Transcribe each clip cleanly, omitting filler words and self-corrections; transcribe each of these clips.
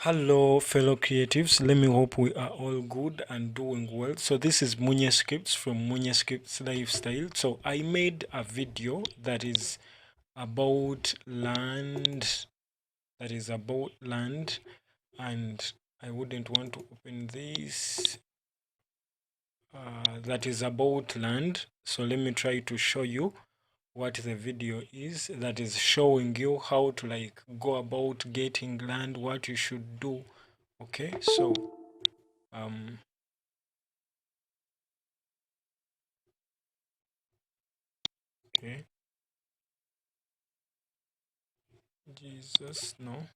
Hello fellow creatives, let me hope we are all good and doing well. So this is Munye Scripts from Munye Scripts Lifestyle. So I made a video that is about land, and I wouldn't want to open this. That is about land. So let me try to show you what the video is, that is showing you how to go about getting land, what you should do. Okay, so um okay, Jesus, no.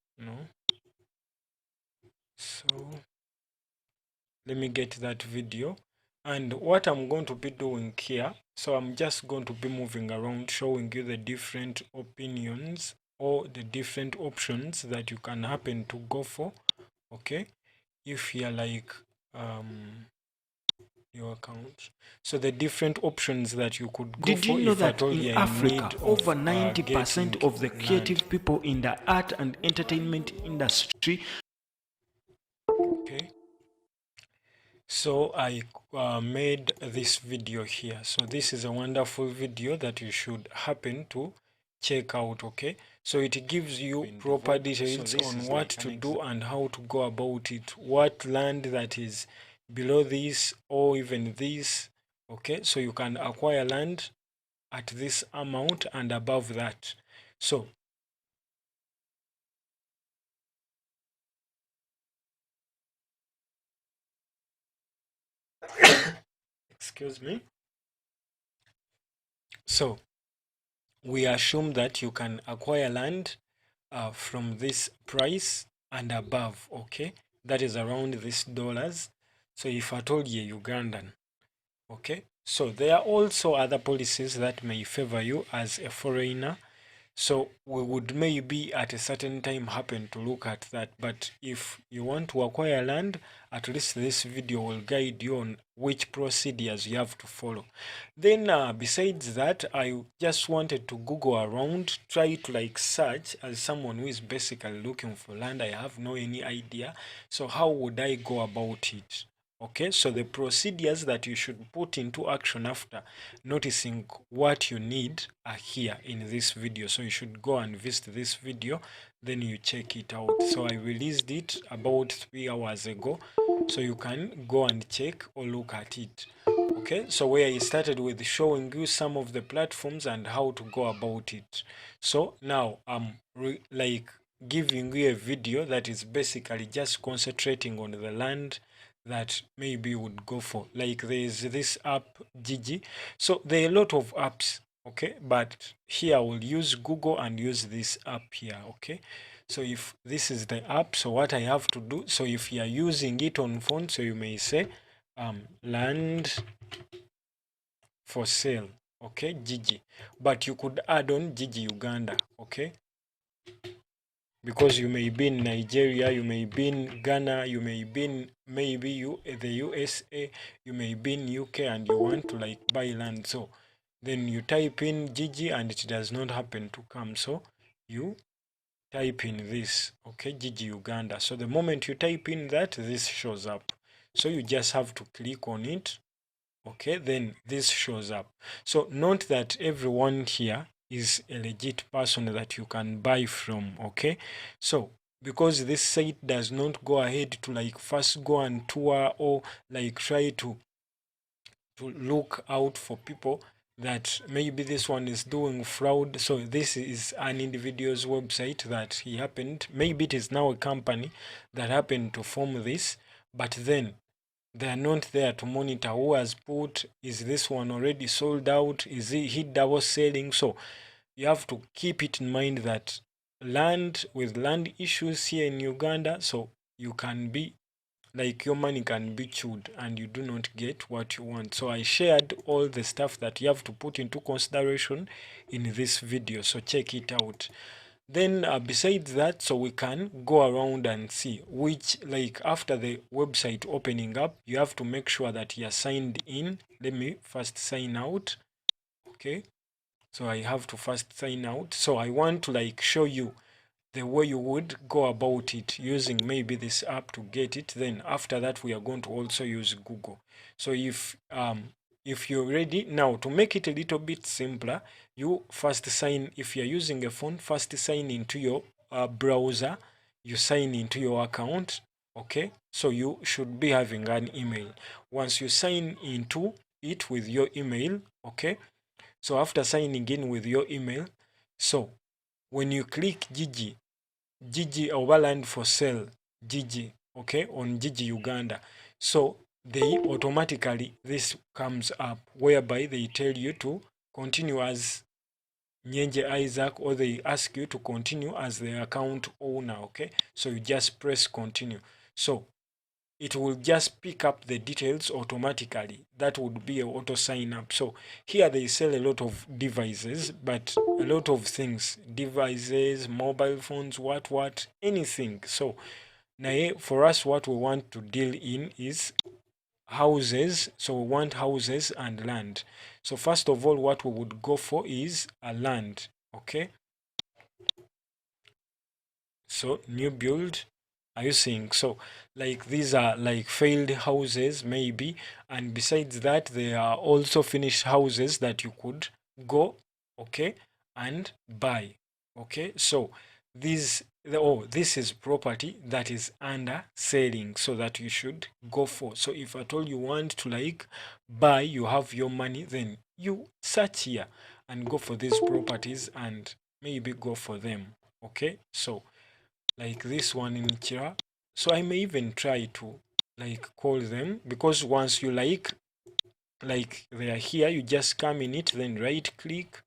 So let me get that video. And what I'm going to be doing here, so I'm just going to be moving around showing you the different opinions or the different options that you can happen to go for. Okay, if you're your account, so the different options that you could go Did for you know if at that all in you're Africa, in need over of 90% of the creative land. people in the art and entertainment industry? Okay, so I made this video here. So this is a wonderful video that you should happen to check out. Okay, so it gives you proper details on what to do and how to go about it, what land that is below this or even this. Okay, so you can acquire land at this amount and above that. So excuse me. So we assume that you can acquire land from this price and above. Okay, that is around this dollars. So if I told you Ugandan, okay, so there are also other policies that may favor you as a foreigner. So we would maybe at a certain time happen to look at that. But if you want to acquire land, at least this video will guide you on which procedures you have to follow. Then besides that, I just wanted to Google around, try to search as someone who is basically looking for land. I have no any idea. So how would I go about it? Okay, so the procedures that you should put into action after noticing what you need are here in this video. So you should go and visit this video, then you check it out. So I released it about 3 hours ago, so you can go and check or look at it. Okay, so where I started with showing you some of the platforms and how to go about it. So now I'm giving you a video that is basically just concentrating on the land that maybe you would go for. Like there's this app Gigi. So there are a lot of apps, okay, but here I will use Google and use this app here. Okay, so if this is the app, so what I have to do, so if you are using it on phone, so you may say land for sale, okay, Gigi, but you could add on Gigi Uganda, okay, because you may be in Nigeria, you may be in Ghana, you may be in the USA, you may be in UK, and you want to buy land. So then you type in Gigi and it does not happen to come. So you type in this, okay, Gigi Uganda. So the moment you type in that, this shows up. So you just have to click on it. Okay, then this shows up. So note that everyone here is a legit person that you can buy from. Okay, so because this site does not go ahead to first go and tour or try to look out for people that maybe this one is doing fraud. So this is an individual's website that he happened, maybe it is now a company that happened to form this, but then they are not there to monitor who has put, is this one already sold out, is he double selling. So you have to keep it in mind that land issues here in Uganda, so you can be your money can be chewed and you do not get what you want. So I shared all the stuff that you have to put into consideration in this video, so check it out. Then besides that, so we can go around and see which, after the website opening up, you have to make sure that you are signed in. Let me first sign out. Okay, so I have to first sign out. So I want to show you the way you would go about it using maybe this app to get it. Then after that, we are going to also use Google. So if you're ready now, to make it a little bit simpler, you first sign, if you're using a phone, first sign into your browser, you sign into your account. Okay, so you should be having an email. Once you sign into it with your email, okay, so after signing in with your email, so when you click Gigi or land for sale, Gigi, okay, on Gigi Uganda, so they automatically, this comes up whereby they tell you to continue as Nyenje Isaac, or they ask you to continue as the account owner. Okay, so you just press continue. So it will just pick up the details automatically. That would be an auto sign up. So here they sell a lot of devices, but a lot of things, devices, mobile phones, what, anything. So now for us, what we want to deal in is houses. So we want houses and land. So first of all, what we would go for is a land. Okay, so new build, are you seeing? So like these are like failed houses maybe, and besides that there are also finished houses that you could go, okay, and buy. Okay, so this is property that is under selling, so that you should go for. So if at all you want to like buy, you have your money, then you search here and go for these properties and maybe go for them. Okay, so like this one in Chira. So I may even try to like call them, because once you like they are here, you just come in it, then right click,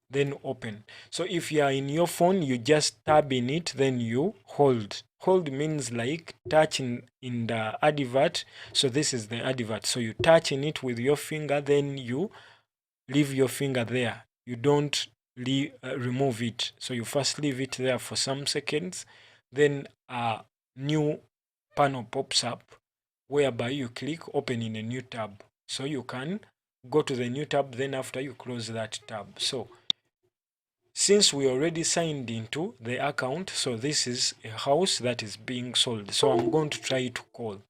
then open. So if you are in your phone, you just tab in it, then you hold. Hold means like touch in the advert. So this is the advert. So you touch in it with your finger, then you leave your finger there. You don't remove it. So you first leave it there for some seconds. Then a new panel pops up whereby you click open in a new tab. So you can go to the new tab, then after you close that tab. So since we already signed into the account, so this is a house that is being sold. So I'm going to try to call.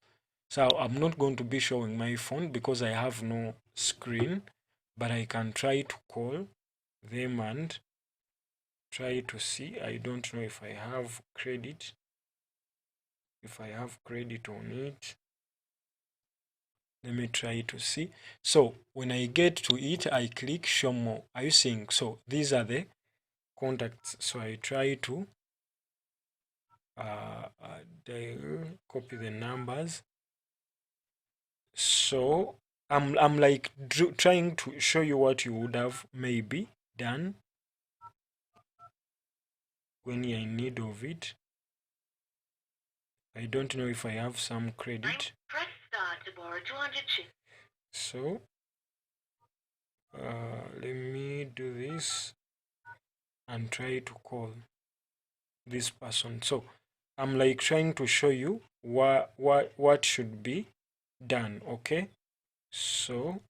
So I'm not going to be showing my phone because I have no screen, but I can try to call them and try to see. I don't know if I have credit. If I have credit on it, let me try to see. So when I get to it, I click show more. Are you seeing? So these are the contacts. So I try to copy the numbers. So I'm like trying to show you what you would have maybe done when you're in need of it. I don't know if I have some credit. Press star to borrow 200 chips. So let me do this and try to call this person. So I'm like trying to show you what should be done. Okay, so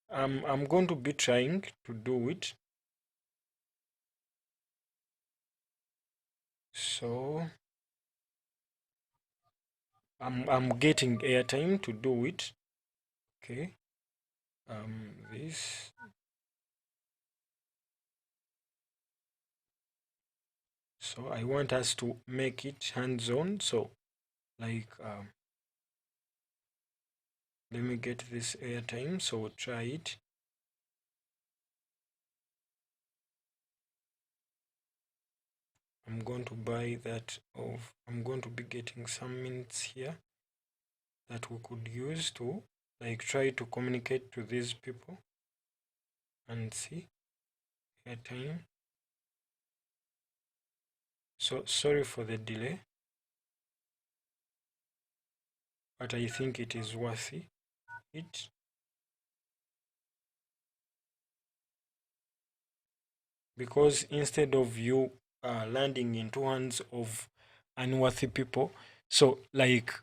I'm going to be trying to do it. So I'm getting airtime to do it. Okay, this. So I want us to make it hands-on. So like let me get this airtime. So we'll try it. I'm going to buy that of. I'm going to be getting some minutes here that we could use to like try to communicate to these people and see airtime. So sorry for the delay, but I think it is worth it. Because instead of you landing into hands of unworthy people, so like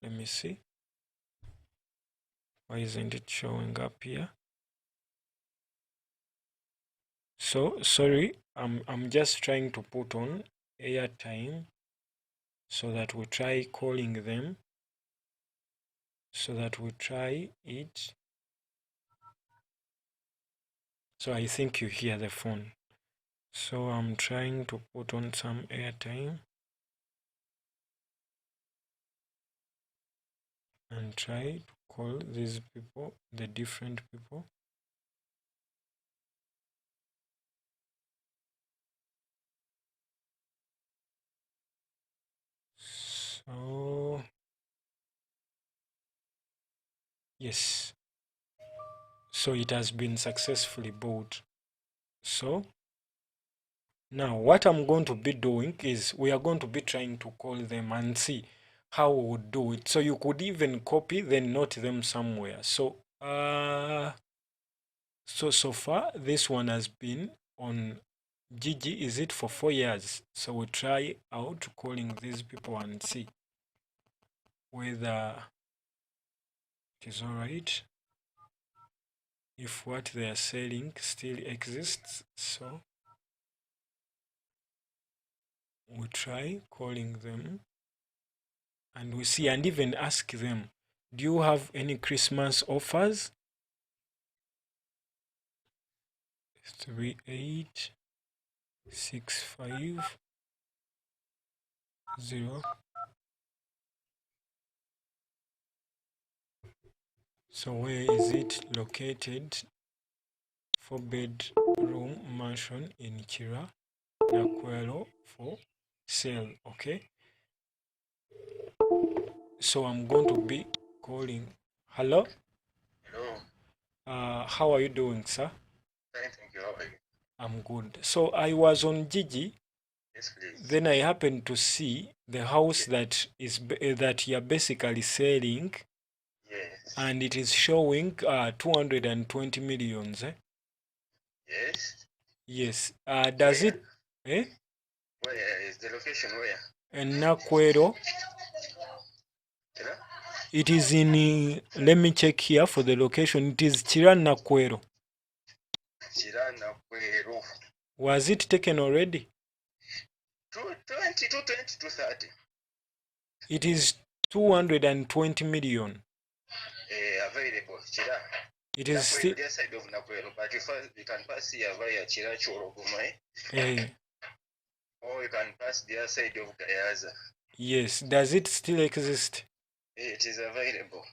let me see. Why isn't it showing up here? So sorry, I'm just trying to put on airtime so that we try calling them, so that we try it. So I think you hear the phone. So I'm trying to put on some airtime and try to call these people, the different people. So yes, so it has been successfully bought. So now what I'm going to be doing is we are going to be trying to call them and see how we would do it. So you could even copy, then note them somewhere. So so far this one has been on Gigi, is it for 4 years? So we'll try out calling these people and see whether it is all right, if what they are selling still exists. So we try calling them and we see, and even ask them, do you have any Christmas offers? 38650. So where is it located? 4-bedroom mansion in Kira, Nakwelo for sale. Okay, so I'm going to be calling. Hello. Hello. How are you doing, sir? Fine, thank you. How are you? I'm good. So I was on Gigi. Yes, please. Then I happened to see the house that that you're basically selling, Yes. and it is showing 220 millions. Yes. Yes. Does Where? it? Eh? Where is the location? Where? And Nakwero. Hello? It is in. Let me check here for the location. It is Chiran Nakwero. Chirana Kwero. Was it taken already? 220, 220, 230. It is 220 million. Available. Chira. It is still. The side of Nakwero. But if you can pass here via Chira Chorogumai. Or you can pass the other side of Gayaza. Yes. Does it still exist? It is available.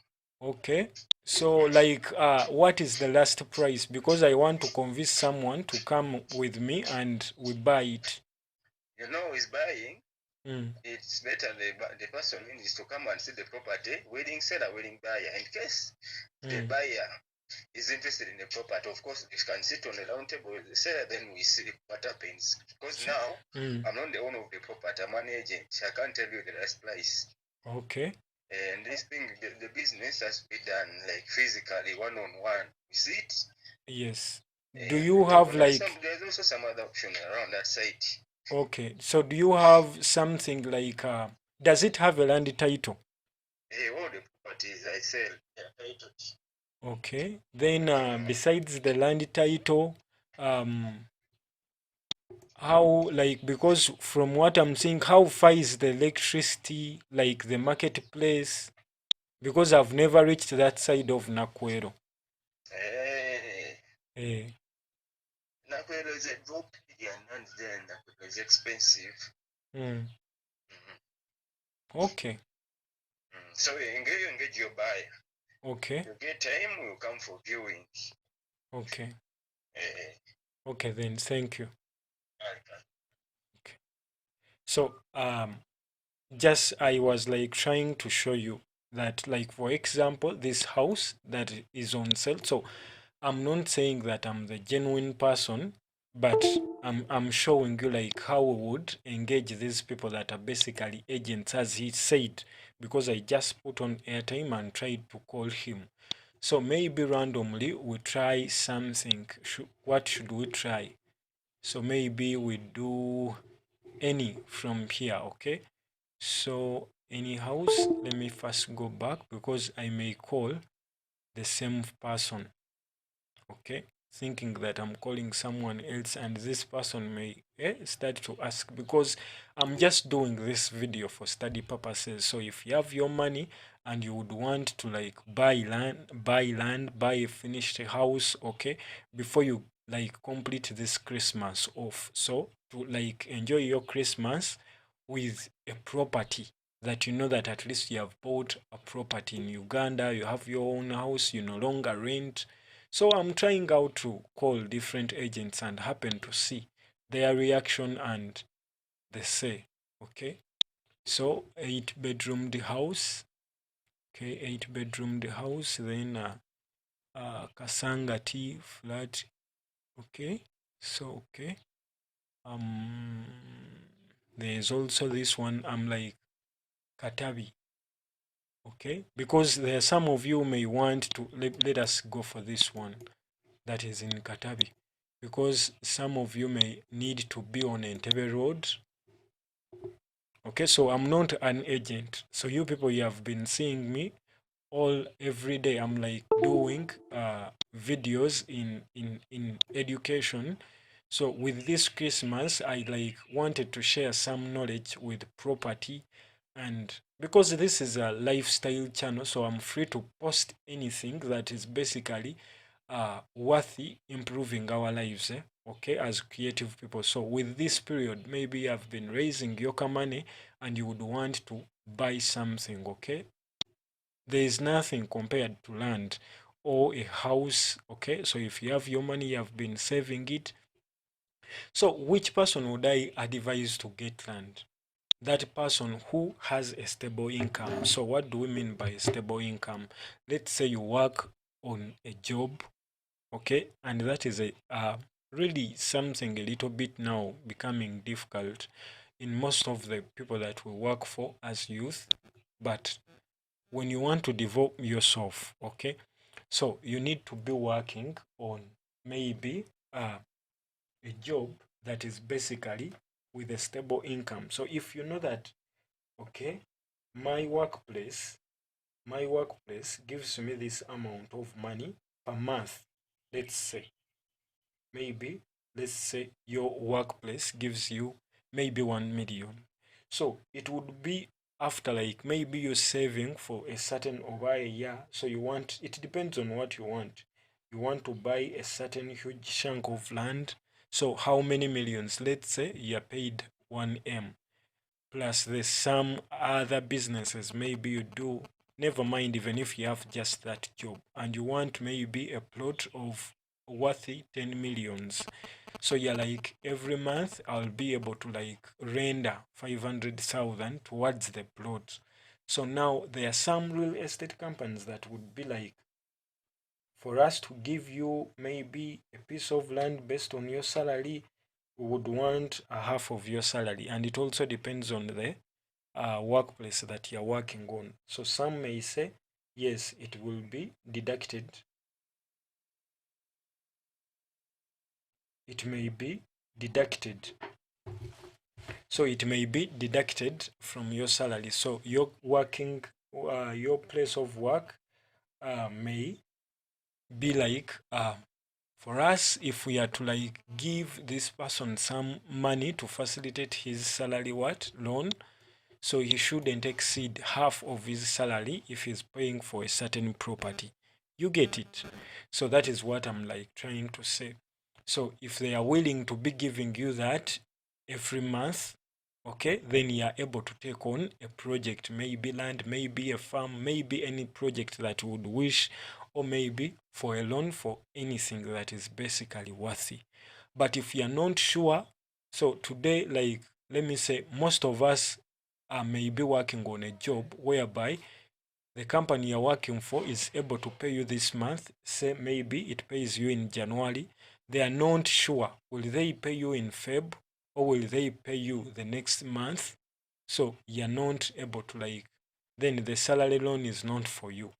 Okay. So like what is the last price? Because I want to convince someone to come with me and we buy it. You know who is buying? Mm. It's better the person who needs to come and see the property, willing seller, willing buyer. In case the buyer is interested in the property, of course, you can sit on the round table with the seller, then we see what happens. Because now, I'm not the owner of the property, I'm an agent. I can't tell you the last price. Okay. And this thing, the business has to be done like physically, one-on-one. You see it? Yes. Do you have like... There's also some other option around that site. Okay. So do you have something like... does it have a land title? All the properties I sell, they're titled. Okay. Then besides the land title, how, like, because from what I'm seeing, how far is the electricity, like the marketplace? Because I've never reached that side of Nakwero. Nakwero is a drop and then Nakwero is expensive. Okay. So you engage your buyer. Okay. You get time, you come for viewing. Okay. Okay, then thank you. Okay. So just I was like trying to show you that, like, for example, this house that is on sale. So I'm not saying that I'm the genuine person, but I'm showing you like how we would engage these people that are basically agents, as he said, because I just put on airtime and tried to call him. So maybe randomly we try something. What should we try? So maybe we do any from here, okay? So any house, let me first go back because I may call the same person, okay, thinking that I'm calling someone else, and this person may start to ask, because I'm just doing this video for study purposes. So if you have your money and you would want to like buy land, buy a finished house, okay, before you like complete this Christmas off, so to like enjoy your Christmas with a property that you know that at least you have bought a property in Uganda, you have your own house, you no longer rent. So I'm trying out to call different agents and happen to see their reaction, and they say, okay, so 8-bedroomed house, okay, 8-bedroomed house, then Kasanga T flat, okay, so okay, there's also this one, I'm like Katabi, okay, because there are some of you may want to let us go for this one that is in Katabi, because some of you may need to be on Entebbe Road. Okay, so I'm not an agent. So you people, you have been seeing me every day. I'm like doing videos in education. So with this Christmas, I like wanted to share some knowledge with property, and because this is a lifestyle channel, so I'm free to post anything that is basically worthy improving our lives, okay, as creative people. So with this period, maybe you've been raising your money and you would want to buy something, okay, there is nothing compared to land or a house, okay. So if you have your money, you have been saving it, so which person would I advise to get land? That person who has a stable income. So what do we mean by a stable income? Let's say you work on a job, okay, and that is a really something a little bit now becoming difficult in most of the people that we work for as youth. But when you want to develop yourself, okay, so you need to be working on maybe a job that is basically with a stable income. So if you know that, okay, my workplace gives me this amount of money per month, let's say, maybe let's say your workplace gives you maybe 1 million, so it would be after like maybe you're saving for a certain over a year. So you want, it depends on what you want. You want to buy a certain huge chunk of land, so how many millions? Let's say you're paid 1M, plus there's some other businesses maybe you do, never mind, even if you have just that job, and you want maybe a plot of worthy 10 millions. So you're like, every month I'll be able to like render 500,000 towards the plot. So now there are some real estate companies that would be like, for us to give you maybe a piece of land based on your salary, we would want a half of your salary, and it also depends on the workplace that you're working on. So some may say, yes, it will be deducted. It may be deducted. So it may be deducted from your salary. So your working, your place of work may be like, for us, if we are to like give this person some money to facilitate his salary loan, so he shouldn't exceed half of his salary if he's paying for a certain property. You get it? So that is what I'm like trying to say. So if they are willing to be giving you that every month, okay, then you are able to take on a project, maybe land, maybe a farm, maybe any project that you would wish, or maybe for a loan for anything that is basically worthy. But if you are not sure, so today, like, let me say, most of us are maybe working on a job whereby the company you're working for is able to pay you this month. Say maybe it pays you in January. They are not sure, will they pay you in Feb or will they pay you the next month? So you're not able to like, then the salary loan is not for you,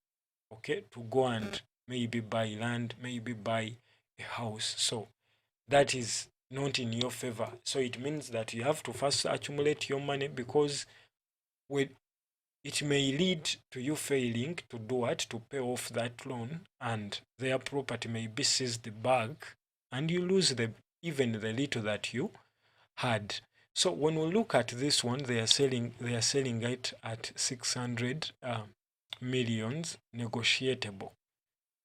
okay, to go and maybe buy land, maybe buy a house. So that is not in your favor. So it means that you have to first accumulate your money, because with it may lead to you failing to do what? To pay off that loan, and their property may be seized back, and you lose even the little that you had. So when we look at this one, they are selling it at 600 millions negotiable.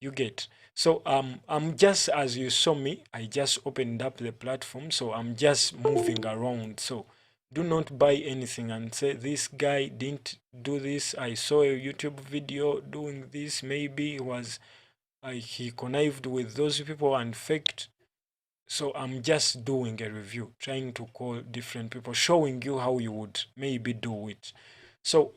You get. So I'm just, as you saw me, I just opened up the platform, so I'm just moving around. So do not buy anything and say this guy didn't do this. I saw a YouTube video doing this. Maybe it was he connived with those people and faked. So I'm just doing a review, trying to call different people, showing you how you would maybe do it. So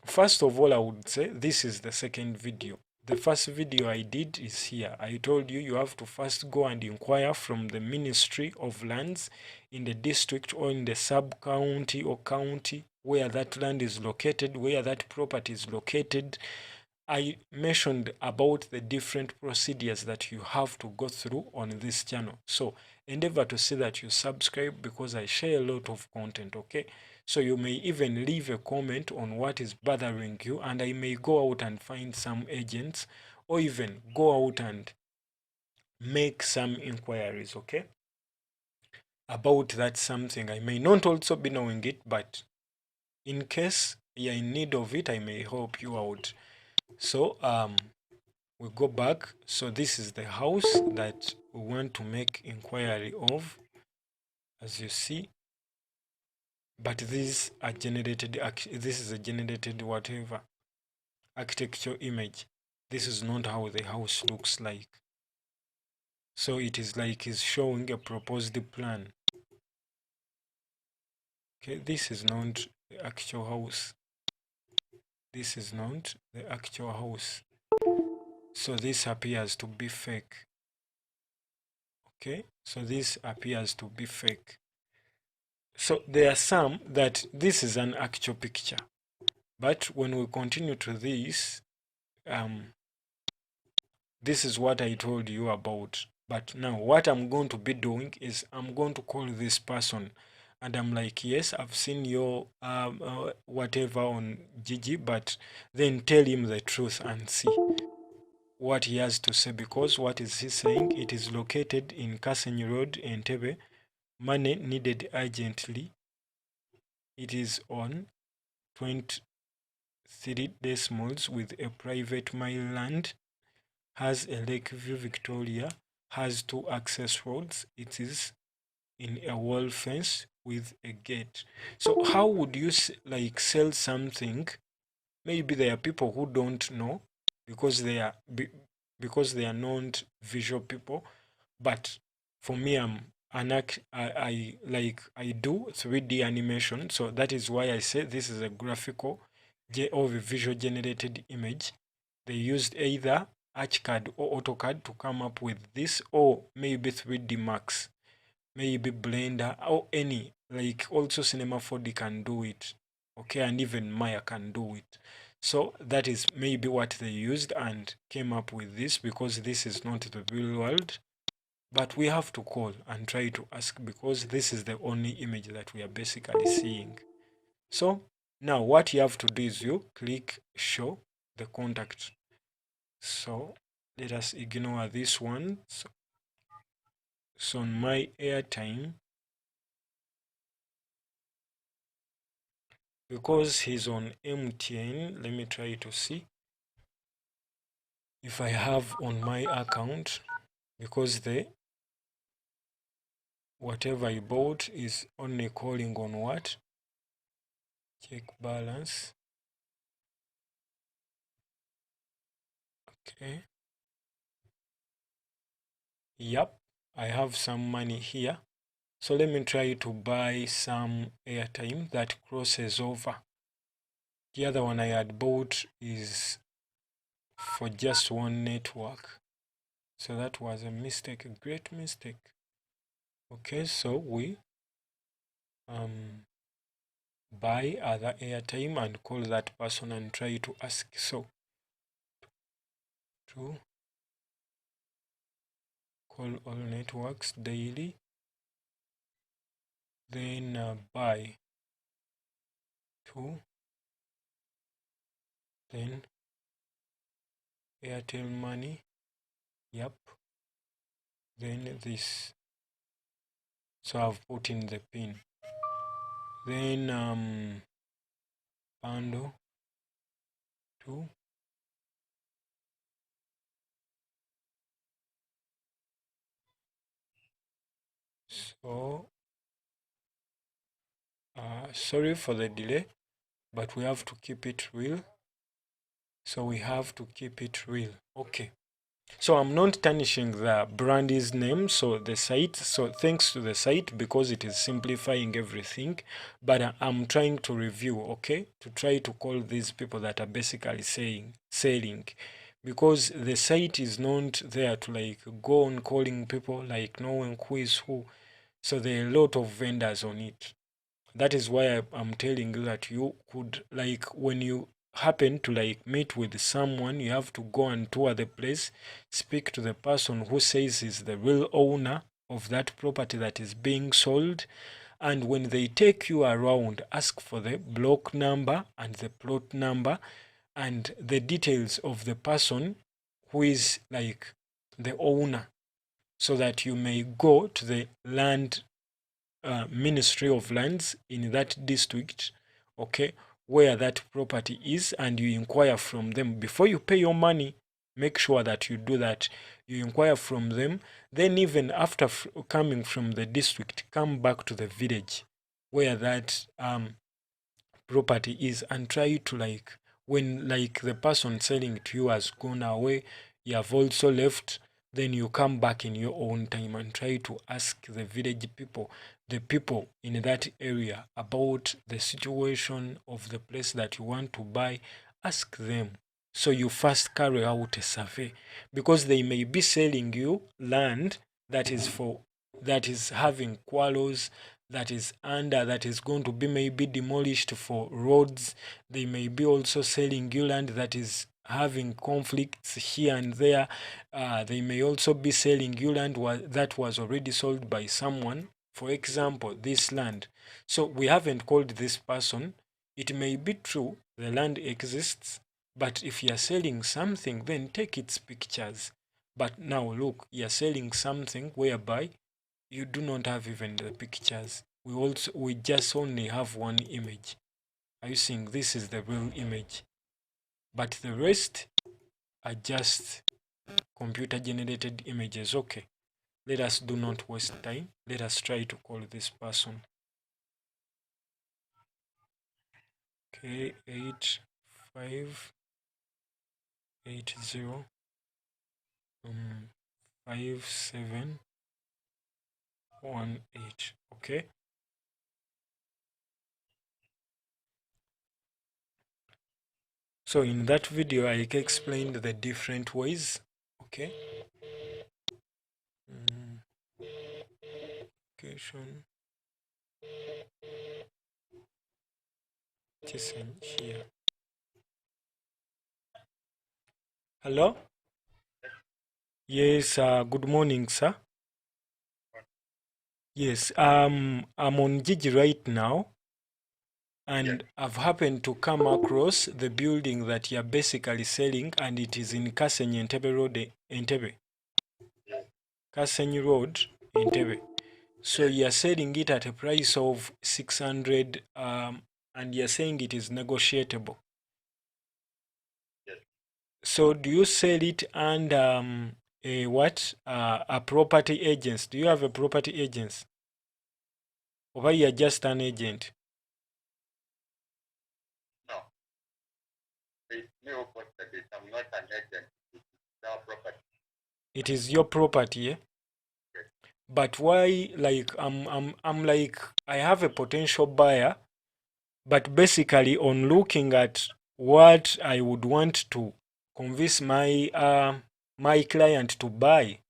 first of all, I would say this is the second video. The first video I did is here. I told you you have to first go and inquire from the Ministry of Lands in the district or in the sub-county or county where that land is located, where that property is located. I mentioned about the different procedures that you have to go through on this channel. So endeavor to see that you subscribe because I share a lot of content, okay? So you may even leave a comment on what is bothering you, and I may go out and find some agents or even go out and make some inquiries, okay? About that something. I may not also be knowing it, but in case you're in need of it, I may help you out. So we go back. So this is the house that we want to make inquiry of, as you see. But these are generated, this is a generated whatever architecture image. This is not how the house looks like. So it is like it's showing a proposed plan. Okay, this is not the actual house. This is not the actual house. So this appears to be fake. Okay, so this appears to be fake. So there are some that this is an actual picture. But when we continue to this, this is what I told you about. But now what I'm going to be doing is I'm going to call this person and I'm like, yes, I've seen your whatever on Gigi, but then tell him the truth and see what he has to say, because what is he saying? It is located in Kasenyi Road, Entebbe. Money needed urgently. It is on 23 decimals with a private mile land, has a Lakeview, Victoria, has 2 access roads. It is in a wall fence with a gate. So how would you like sell something? Maybe there are people who don't know because they are not visual people. But for me, I do 3D animation, so that is why I say this is a graphical or a visual generated image. They used either Archicad or AutoCAD to come up with this, or maybe 3D Max, maybe Blender, or any, like also Cinema 4D can do it, okay, and even Maya can do it. So that is maybe what they used and came up with this, because this is not the real world. But we have to call and try to ask, because this is the only image that we are basically seeing. So now what you have to do is you click show the contact. So let us ignore this one. So on my airtime, because he's on MTN, let me try to see if I have on my account, because the whatever I bought is only calling on what? Check balance. Okay. Yep, I have some money here. So let me try to buy some airtime that crosses over. The other one I had bought is for just one network. So that was a mistake, a great mistake. Okay, so we buy other airtime and call that person and try to ask. So to call all networks daily, then buy to then Airtel money, yep, then this. So I've put in the pin. Then bundle 2. So sorry for the delay, but we have to keep it real. So we have to keep it real. Okay. So I'm not tarnishing the brand's name, so the site, so thanks to the site because it is simplifying everything, but I'm trying to review, okay, to try to call these people that are basically selling, because the site is not there to like go on calling people, like knowing who is who. So there are a lot of vendors on it. That is why I'm telling you that you could, like, when you happen to like meet with someone, you have to go and tour the place, speak to the person who says is the real owner of that property that is being sold, and when they take you around, ask for the block number and the plot number and the details of the person who is like the owner, so that you may go to the land Ministry of Lands in that district, okay, where that property is, and you inquire from them before you pay your money. Make sure that you do that. You inquire from them. Then even after coming from the district, come back to the village where that property is, and try to like, when like the person selling to you has gone away, you have also left, then you come back in your own time and try to ask the village people, the people in that area, about the situation of the place that you want to buy. Ask them. So you first carry out a survey, because they may be selling you land that is having quarrels, that is going to be maybe demolished for roads. They may be also selling you land that is having conflicts here and there. They may also be selling you land that was already sold by someone. For example, this land. So we haven't called this person. It may be true the land exists, but if you're selling something, then take its pictures. But now look, you're selling something whereby you do not have even the pictures. We just only have one image. Are you seeing? This is the real image, but the rest are just computer generated images. Okay, let us do not waste time. Let us try to call this person. Okay, 8580 5718. Okay. So in that video, I explained the different ways. Okay. Location. Listen here. Hello. Yes. Good morning, sir. Yes. I'm on Gigi right now, and I've happened to come across the building that you're basically selling, and it is in Kasenyi Entebbe Road, Entebbe. Kasenyi Road, Entebbe. So you're selling it at a price of 600, and you're saying it is negotiable. So do you sell it under a property agent? Do you have a property agent? Or you're just an agent? No. It's new property. I'm not an agent. It's our property. It is your property, eh? Yes. But why, like, I'm like, I have a potential buyer, but basically on looking at what I would want to convince my client to buy,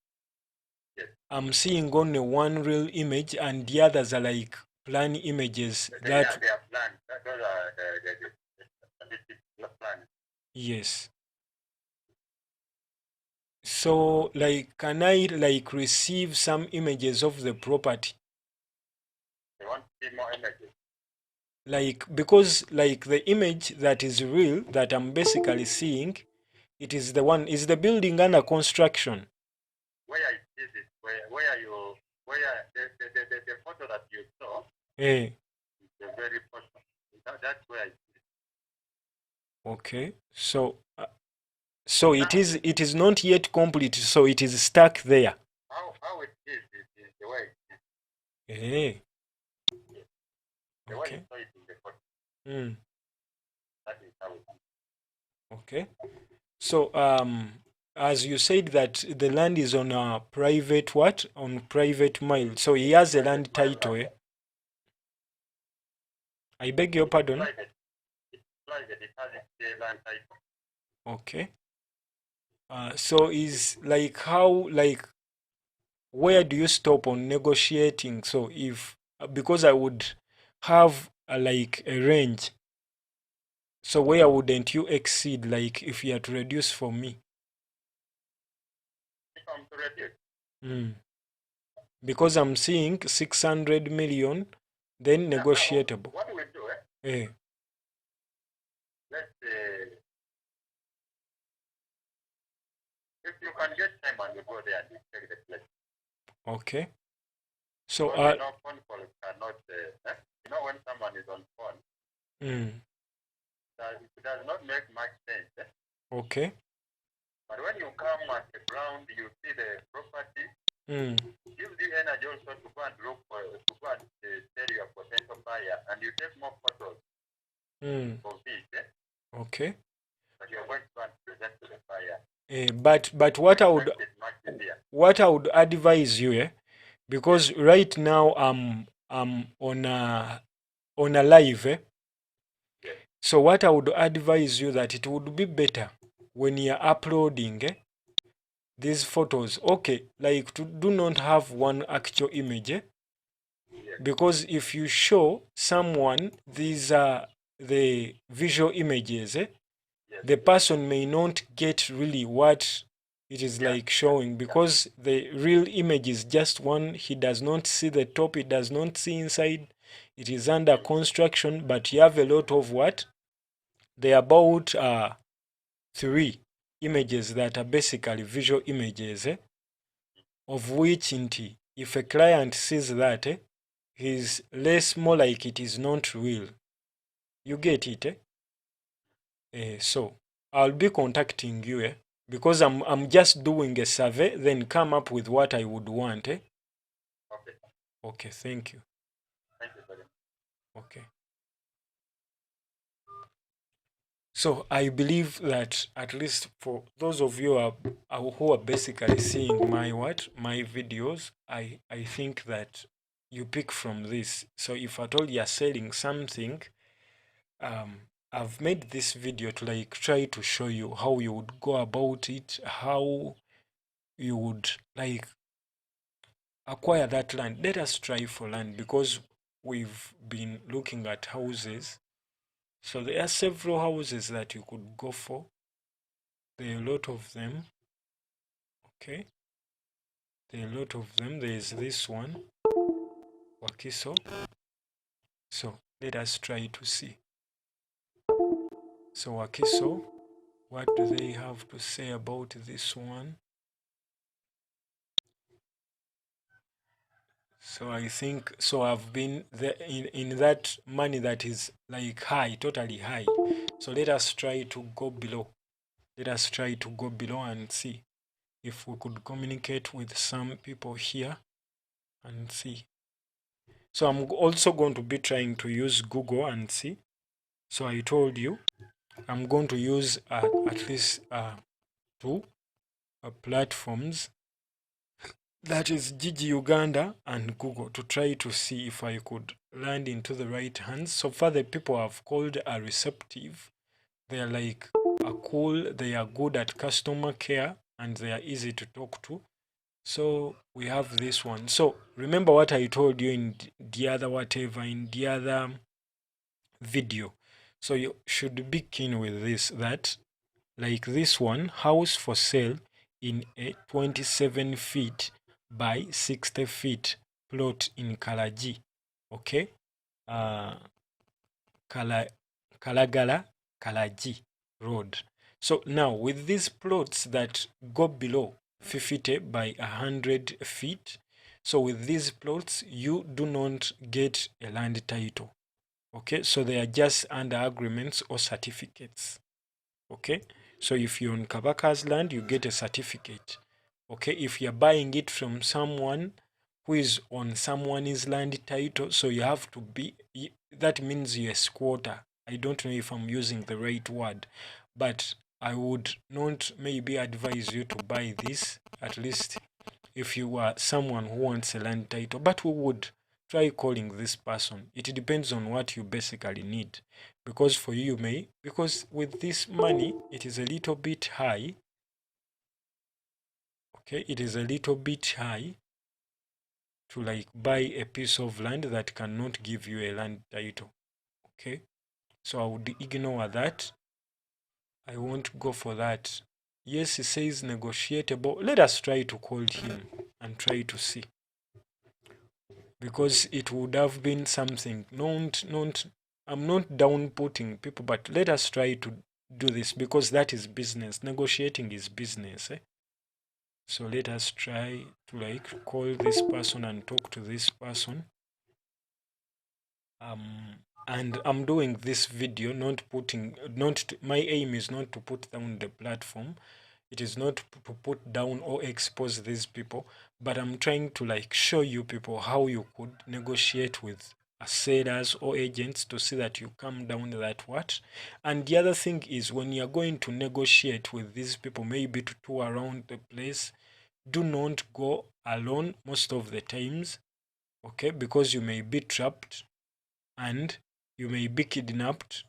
Yes. I'm seeing only one real image, and the others are like plan images They are that planned. Those are the plans. yes. So like, can I like receive some images of the property? They want to see more images. like, because like the image that is real that I'm basically seeing, it is the one, is the building under construction. Where is it? Where the photo that you saw Eh, is the very photo. That's where it is. okay. So it is not yet complete, so it is stuck there. How it is the way it is. Eh, The way you okay. saw it in the photo. That is how it is. Okay. So as you said that the land is on a private what? On private mile. So he has a land title, eh? I beg your pardon? Private. It's private. It has its land title. Okay. So is like how, like, where do you stop on negotiating? So if, because I would have like a range, so where wouldn't you exceed, like if you had to reduce for me? If I'm to reduce, Because I'm seeing 600 million, then negotiable. what we do, Eh, let's say, if you can get time and you go there and you check the place. okay. So Because phone calls cannot, you know, when someone is on phone, it does not make much sense. okay. But when you come at the ground, you see the property, gives you energy also to go and look for, to go and tell your potential buyer, and you take more photos of it. Okay. But you're going to go and present to the buyer. But what I would advise you, because right now I'm on a live, so what I would advise you that it would be better when you're uploading these photos, okay, like to do not have one actual image, because if you show someone these are the visual images, the person may not get really what it is like showing, because the real image is just one. He does not see the top, he does not see inside, it is under construction, but you have a lot of what? There are about 3 images that are basically visual images, of which if a client sees that, he's less more like it is not real. You get it? So I'll be contacting you, because I'm just doing a survey, then come up with what I would want. Okay. Okay, thank you. Thank you very much. Okay. So I believe that at least for those of you who are basically seeing my videos, I think that you pick from this. So if at all you're selling something, I've made this video to like try to show you how you would go about it, how you would like acquire that land. Let us try for land, because we've been looking at houses. So there are several houses that you could go for. There are a lot of them. Okay. There are a lot of them. There is this one, Wakiso. So let us try to see. So Wakiso, what do they have to say about this one? So I think, so I've been there in that money that is like high, totally high. So let us try to go below. Let us try to go below and see if we could communicate with some people here and see. So I'm also going to be trying to use Google and see. So I told you I'm going to use at least 2 platforms, that is Gigi Uganda and Google, to try to see if I could land into the right hands. So far the people I've called are receptive. They are like cool, they are good at customer care, and they are easy to talk to. So we have this one. So remember what I told you in the other video. So you should be keen with this, that like this one, house for sale in a 27 feet by 60 feet plot in Karaji. Okay. Kalagala Kalaji Road. So now with these plots that go below 50 by 100 feet, so with these plots you do not get a land title. Okay, so they are just under agreements or certificates. Okay, so if you're on Kabaka's land, you get a certificate. Okay, if you're buying it from someone who is on someone's land title, so you have to be, that means you're a squatter. I don't know if I'm using the right word, but I would not maybe advise you to buy this, at least if you are someone who wants a land title. But we would try calling this person. It depends on what you basically need, because for you may, because with this money it is a little bit high. Okay, it is a little bit high to like buy a piece of land that cannot give you a land title. Okay, so I would ignore that. I won't go for that. Yes, he says negotiable. Let us try to call him and try to see, because it would have been something. I'm not down putting people, but let us try to do this, because that is business. Negotiating is business. So let us try to like call this person and talk to this person. And I'm doing this video, my aim is not to put down the platform. It is not to put down or expose these people, but I'm trying to like show you people how you could negotiate with sellers or agents to see that you come down that what. And the other thing is, when you're going to negotiate with these people, maybe to tour around the place, do not go alone most of the times. Okay, because you may be trapped and you may be kidnapped.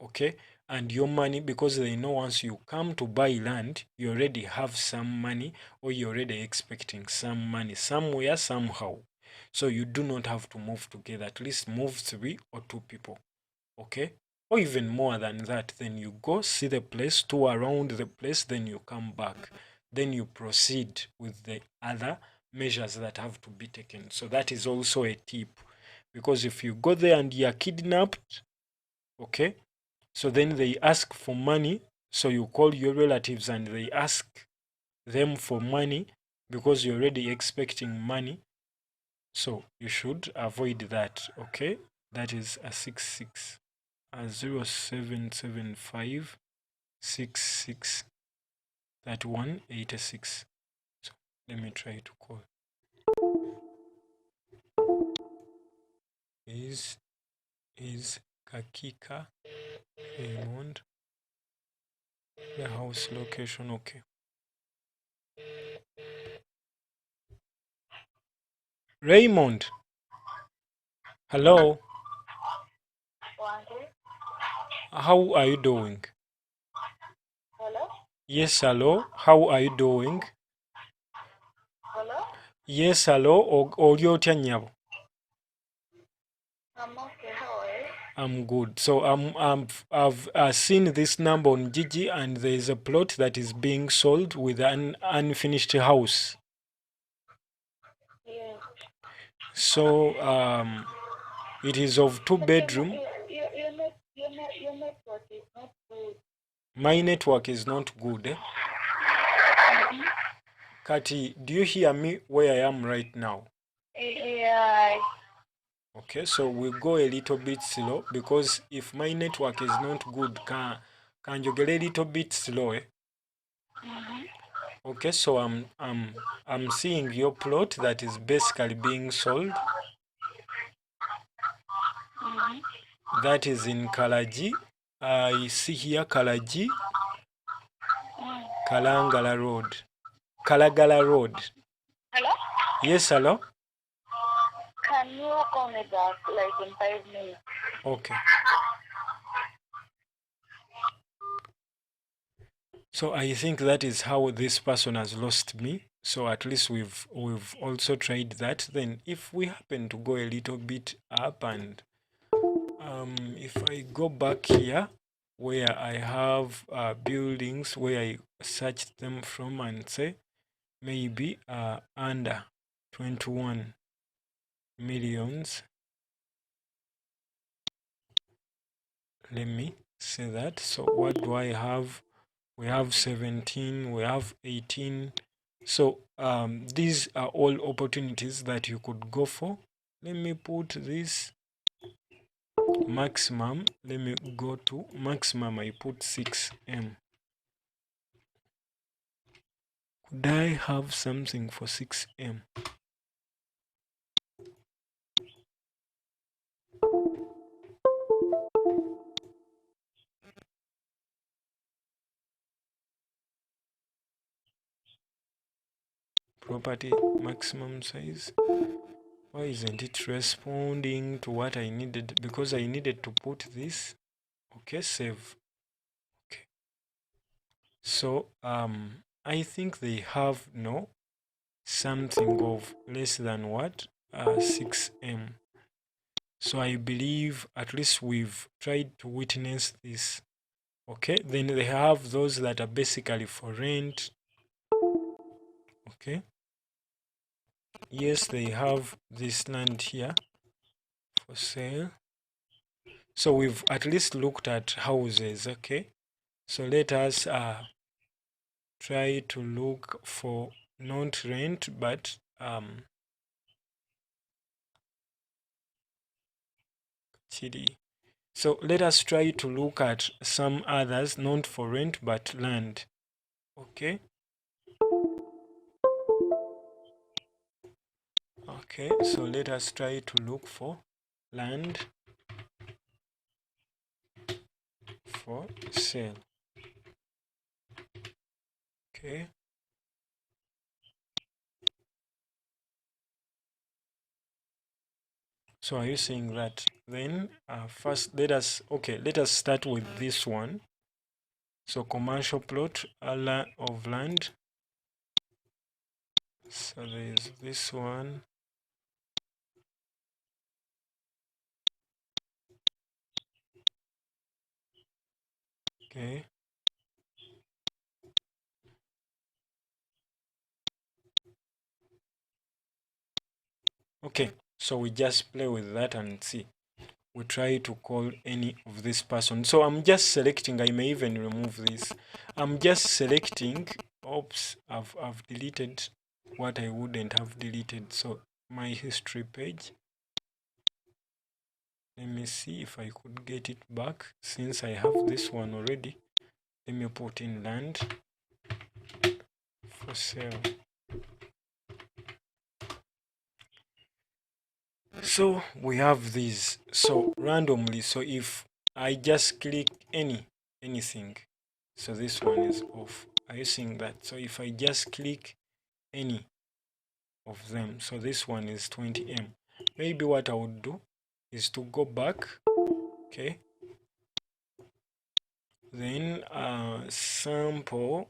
Okay, and your money, because they know once you come to buy land, you already have some money, or you're already expecting some money somewhere, somehow. So you do not have to move together. At least move 3 or 2 people. Okay, or even more than that. Then you go see the place, tour around the place, then you come back, then you proceed with the other measures that have to be taken. So that is also a tip, because if you go there and you are kidnapped, okay, so then they ask for money, so you call your relatives and they ask them for money, because you're already expecting money. So you should avoid that. Okay, that is a 66 0775 66 3186. So let me try to call. Is Kakika Raymond the house location? Okay. Raymond, hello. How are you doing? Hello? Yes, hello. How are you doing? Hello? Yes, hello. Oli otya nnyabo? I'm okay. How are you? I'm good. So I've seen this number on Gigi, and there is a plot that is being sold with an unfinished house. Yes. So it is of 2-bedroom. Your network is not good. My network is not good. Kati, do you hear me where I am right now? Yeah. Okay, so we'll go a little bit slow, because if my network is not good, can you get a little bit slow? Okay, so I'm seeing your plot that is basically being sold. That is in Kalaji. I see here Kalaji, Kalangala Road, Kalagala Road. Hello? Yes, hello. Can you call me back like in 5 minutes? Okay. So I think that is how this person has lost me. So at least we've also tried that. Then if we happen to go a little bit up, and if I go back here where I have buildings where I searched them from, and say maybe under 21 millions. Let me see that. So what do I have? We have 17, we have 18. So these are all opportunities that you could go for. Let me put this maximum. Let me go to maximum. I put 6M. Could I have something for 6M? Property maximum size. Why isn't it responding to what I needed? Because I needed to put this. Okay, save. Okay. So I think they have no something of less than what 6M. So I believe at least we've tried to witness this. Okay, then they have those that are basically for rent. Okay, yes, they have this land here for sale. So we've at least looked at houses. Okay, so let us try to look for not rent but CD. So let us try to look at some others not for rent but land. Okay. Okay, so let us try to look for land for sale. Okay. So are you saying that? Then first let us start with this one. So commercial plot of land. So there's this one. Okay. Okay, so we just play with that and see. We try to call any of this person. So I'm just selecting, I may even remove this. I'm just selecting, oops, I've deleted what I wouldn't have deleted. So my history page. Let me see if I could get it back since I have this one already. Let me put in land for sale. So we have these. So randomly, so if I just click anything, so this one is off. Are you seeing that? So if I just click any of them, so this one is 20M. Maybe what I would do is to go back. Okay. Then sample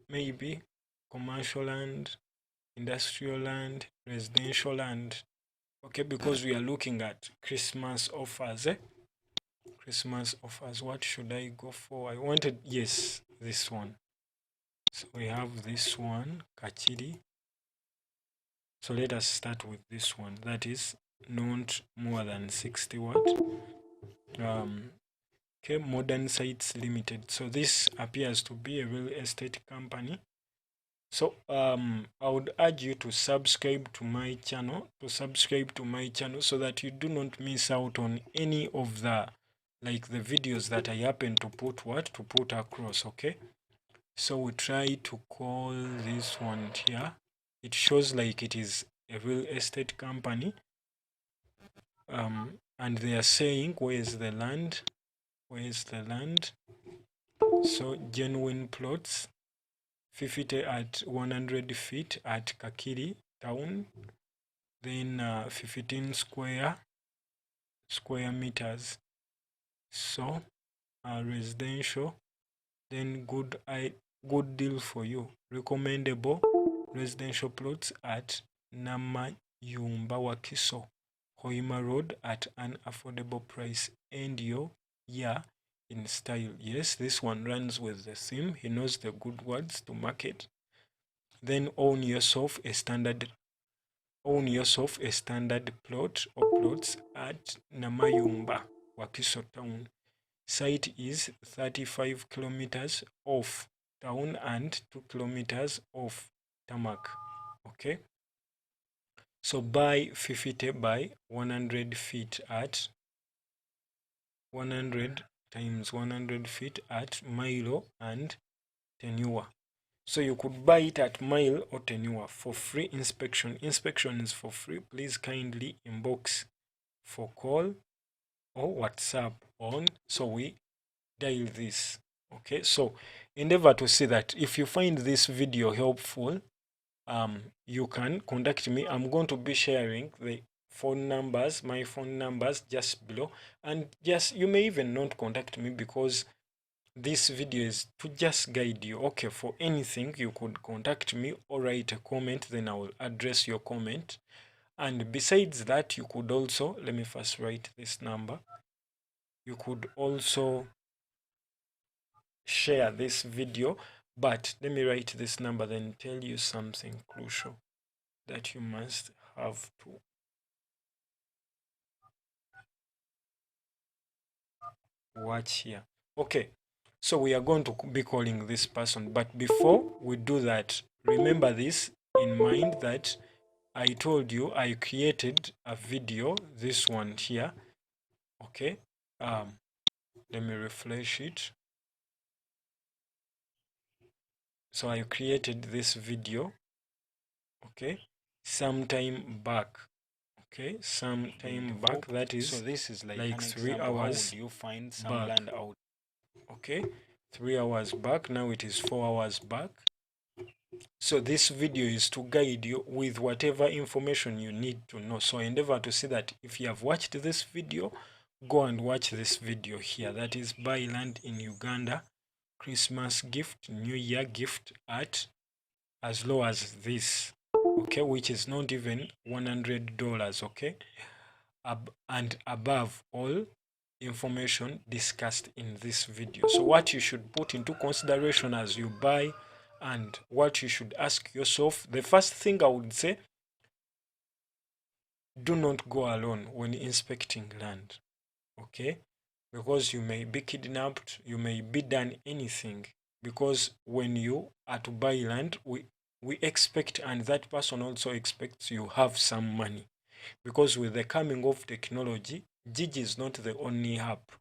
maybe commercial land, industrial land, residential land. Okay, because we are looking at Christmas offers. Christmas offers. What should I go for? I wanted, yes, this one. So we have this one, Kachiri. So let us start with this one. That is not more than 60 watt. Okay, Modern Sites Limited. So this appears to be a real estate company. So I would urge you to subscribe to my channel, so that you do not miss out on any of the videos that I happen to put across. Okay, so we try to call this one here. It shows like it is a real estate company, and they are saying where is the land. So genuine plots, 50 at 100 feet at Kakiri town, then 15 square meters. So residential, then good deal for you. Recommendable residential plots at Namayumba Wakiso, Hoima Road at an affordable price. And your in style. Yes, this one runs with the theme. He knows the good words to market. Then own yourself a standard plot or plots at Namayumba. Wakiso town. Site is 35 kilometers off town and 2 kilometers off tarmac. Okay, so buy 50 by 100 feet at 100 times 100 feet at mile and tenure. So you could buy it at mile or tenure for free inspection. Inspection is for free. Please kindly inbox for call or WhatsApp on, so we dial this. Okay, so endeavor to see that. If you find this video helpful, you can contact me. I'm going to be sharing the phone numbers, my phone numbers, just below, and just you may even not contact me because this video is to just guide you. Okay, for anything you could contact me or write a comment, then I will address your comment. And besides that, you could also, let me first write this number, you could also share this video, but let me write this number, then tell you something crucial that you must have to watch here. Okay, so we are going to be calling this person, but before we do that, remember this in mind that I told you I created a video, this one here. Okay, let me refresh it. So I created this video, okay, sometime back. Okay, sometime back, that is, So this is like 3 example, hours how would you find some back. land out? Okay, 3 hours back. Now it is 4 hours back. So this video is to guide you with whatever information you need to know. So endeavor to see that if you have watched this video, go and watch this video here. That is buy land in Uganda, Christmas gift, New Year gift at as low as this. Okay, which is not even $100. Okay, and above all information discussed in this video. So what you should put into consideration as you buy and what you should ask yourself, the first thing I would say, do not go alone when inspecting land. Okay, because you may be kidnapped, you may be done anything, because when you are to buy land, we expect, and that person also expects, you have some money. Because with the coming of technology, Gigi is not the only app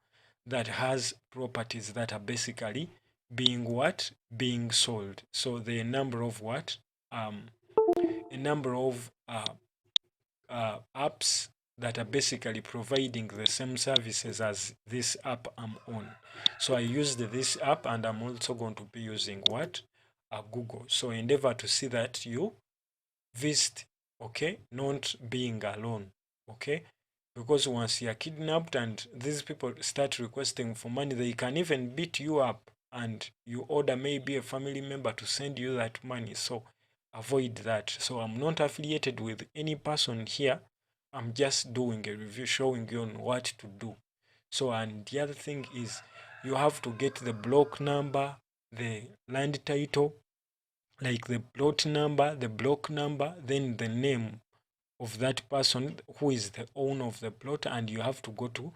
that has properties that are basically being what? Being sold. So the number of what? A number of apps that are basically providing the same services as this app I'm on. So I used this app, and I'm also going to be using what? Google. So endeavor to see that you visit, okay, not being alone, okay, because once you are kidnapped and these people start requesting for money, they can even beat you up, and you order maybe a family member to send you that money. So avoid that. So I'm not affiliated with any person here. I'm just doing a review, showing you on what to do. So, and the other thing is, you have to get the block number, the land title, like the plot number, the block number, then the name of that person who is the owner of the plot, and you have to go to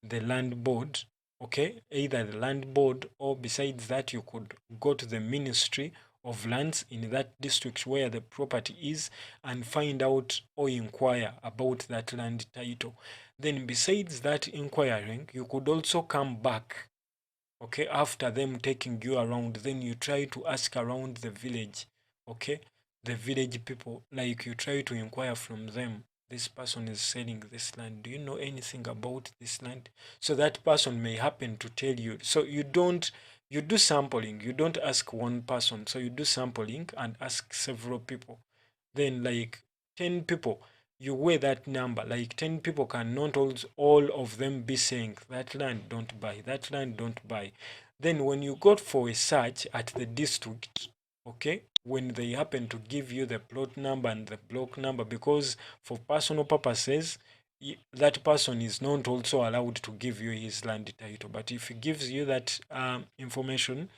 the land board. Okay, either the land board, or besides that, you could go to the Ministry of Lands in that district where the property is, and find out or inquire about that land title. Then besides that inquiring, you could also come back, okay, after them taking you around, then you try to ask around the village, okay, the village people, like you try to inquire from them, this person is selling this land, do you know anything about this land? So that person may happen to tell you. So you do sampling, you don't ask one person, so you do sampling and ask several people. Then like 10 people, you weigh that number, like 10 people cannot all of them be saying that land don't buy, that land don't buy. Then when you go for a search at the district, okay, when they happen to give you the plot number and the block number, because for personal purposes, that person is not also allowed to give you his land title. But if he gives you that information,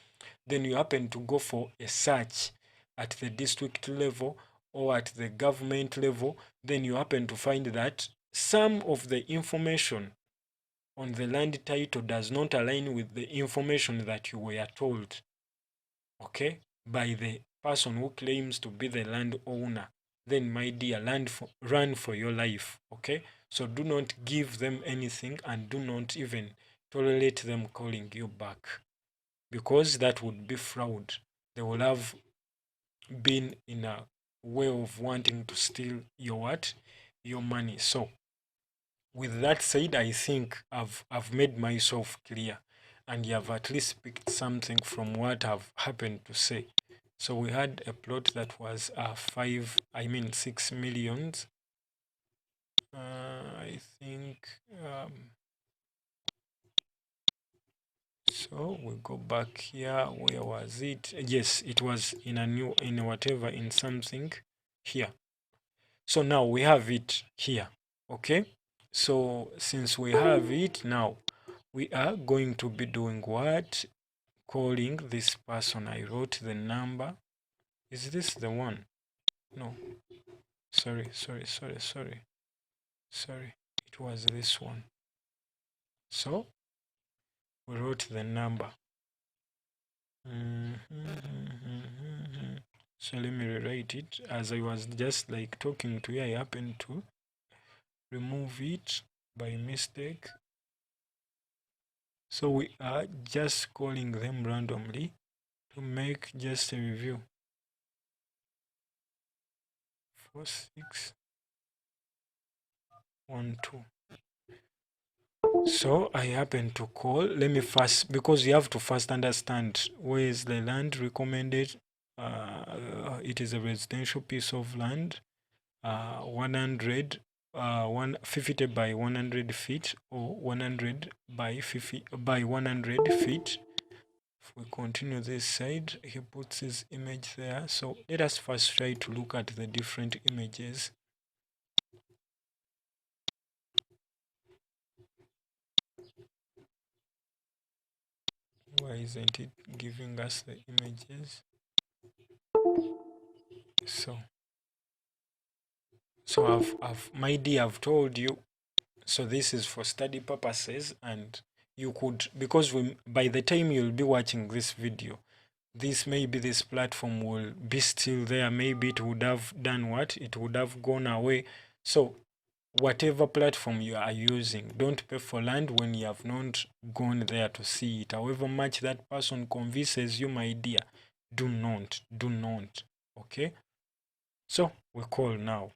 then you happen to go for a search at the district level or at the government level, then you happen to find that some of the information on the land title does not align with the information that you were told, okay, by the person who claims to be the landowner, then my dear, run for your life, okay? So do not give them anything, and do not even tolerate them calling you back, because that would be fraud. They will have been in a way of wanting to steal your what? Your money. So with that said, I think I've made myself clear, and you have at least picked something from what I've happened to say. So we had a plot that was 6 millions. I think so. We go back here. Where was it? Yes, it was in something here. So now we have it here. Okay. So since we have it now, we are going to be doing what? Calling this person. I wrote the number. Is this the one? No. Sorry. It was this one. So we wrote the number. So let me rewrite it. As I was just like talking to you, I happened to remove it by mistake. So we are just calling them randomly to make just a review. 4612. So I happen to call. Let me first, because you have to first understand where is the land recommended. It is a residential piece of land, 150 by 100 feet, or 100 by 50 by 100 feet. If we continue this side, he puts his image there. So let us first try to look at the different images. Why isn't it giving us the images? So I've told you. So this is for study purposes, and you could, because by the time you'll be watching this video, this platform will be still there. Maybe it would have done what? It would have gone away. So whatever platform you are using, don't pay for land when you have not gone there to see it. However much that person convinces you, my dear, do not. Okay? So we call now.